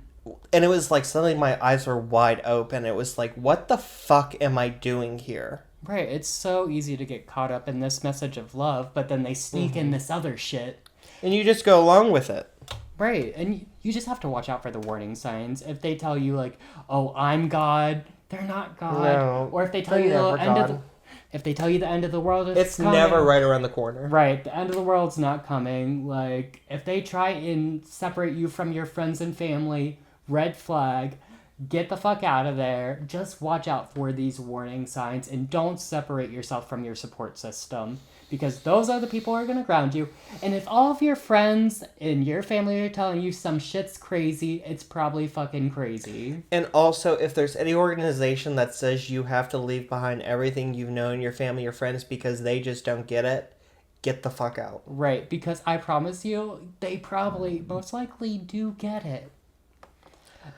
and it was, like, suddenly my eyes were wide open. It was like, what the fuck am I doing here? Right, it's so easy to get caught up in this message of love, but then they sneak in this other shit. And you just go along with it. Right, and you just have to watch out for the warning signs. If they tell you, like, oh, I'm God, they're not God. No, or if they tell they're you the never end God. of the... If they tell you the end of the world is It's coming, never right around the corner. Right, the end of the world's not coming. Like, if they try and separate you from your friends and family, red flag, get the fuck out of there. Just watch out for these warning signs and don't separate yourself from your support system. Because those are the people who are going to ground you. And if all of your friends and your family are telling you some shit's crazy, it's probably fucking crazy. And also, if there's any organization that says you have to leave behind everything you've known, your family, your friends, because they just don't get the fuck out. Right, because I promise you, they probably, most likely do get it.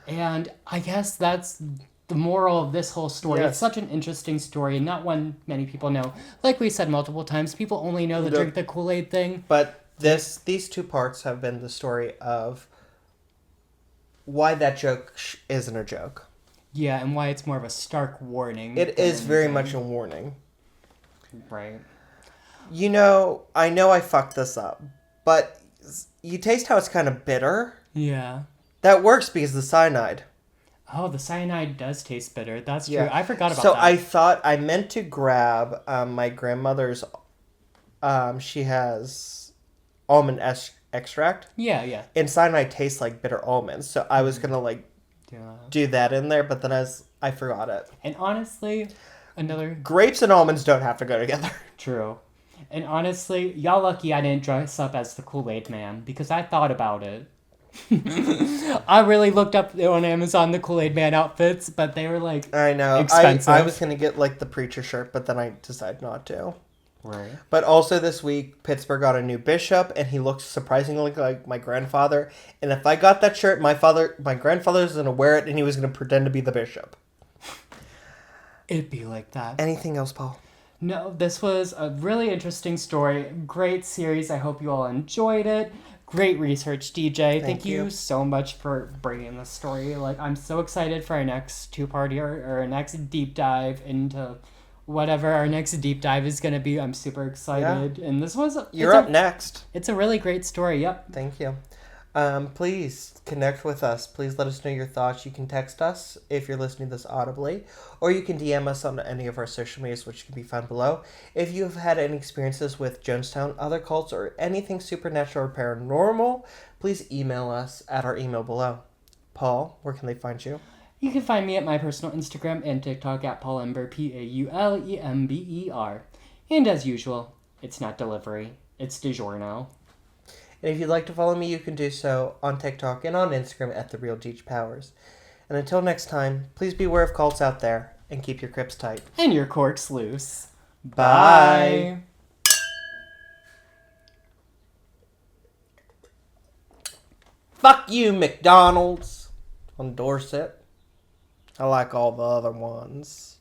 And I guess that's the moral of this whole story. Yes. It's such an interesting story, and not one many people know. Like we said multiple times, people only know the drink the Kool-Aid thing. But these 2 parts have been the story of why that joke isn't a joke. Yeah, and why it's more of a stark warning. It is very much a warning. Right. You know I fucked this up, but you taste how it's kind of bitter? Yeah. That works because of the cyanide. Oh, the cyanide does taste bitter. That's true. Yeah. I forgot about so that. So I meant to grab my grandmother's, she has almond extract. Yeah. And cyanide tastes like bitter almonds. So I was going to, like, do that in there, but then I forgot it. And honestly, Grapes and almonds don't have to go together. True. And honestly, y'all lucky I didn't dress up as the Kool-Aid man, because I thought about it. I really looked up on Amazon the Kool-Aid man outfits, but they were like I know. expensive. I was gonna get like the preacher shirt, but then I decided not to. Right. But also this week, Pittsburgh got a new bishop, and he looks surprisingly like my grandfather. And if I got that shirt, my grandfather was gonna wear it, and he was gonna pretend to be the bishop. It'd be like that. Anything else, Paul? No, this was a really interesting story. Great series. I hope you all enjoyed it. Great research, DJ. Thank you so much for bringing this story. Like, I'm so excited for our next 2-party or our next deep dive into whatever our next deep dive is going to be. I'm super excited. Yeah. And this was... You're up next. It's a really great story. Yep. Thank you. Please connect with us. Please let us know your thoughts. You can text us if you're listening to this audibly, or you can DM us on any of our social medias, which can be found below. If you've had any experiences with Jonestown, other cults, or anything supernatural or paranormal, please email us at our email below. Paul, where can they find you? You can find me at my personal Instagram and TikTok at Paulember, Paulember. And as usual, it's not delivery, it's DiGiorno. And if you'd like to follow me, you can do so on TikTok and on Instagram at TheRealDeechPowers. And until next time, please beware of cults out there and keep your crips tight. And your corks loose. Bye. Fuck you, McDonald's. On Dorset. I like all the other ones.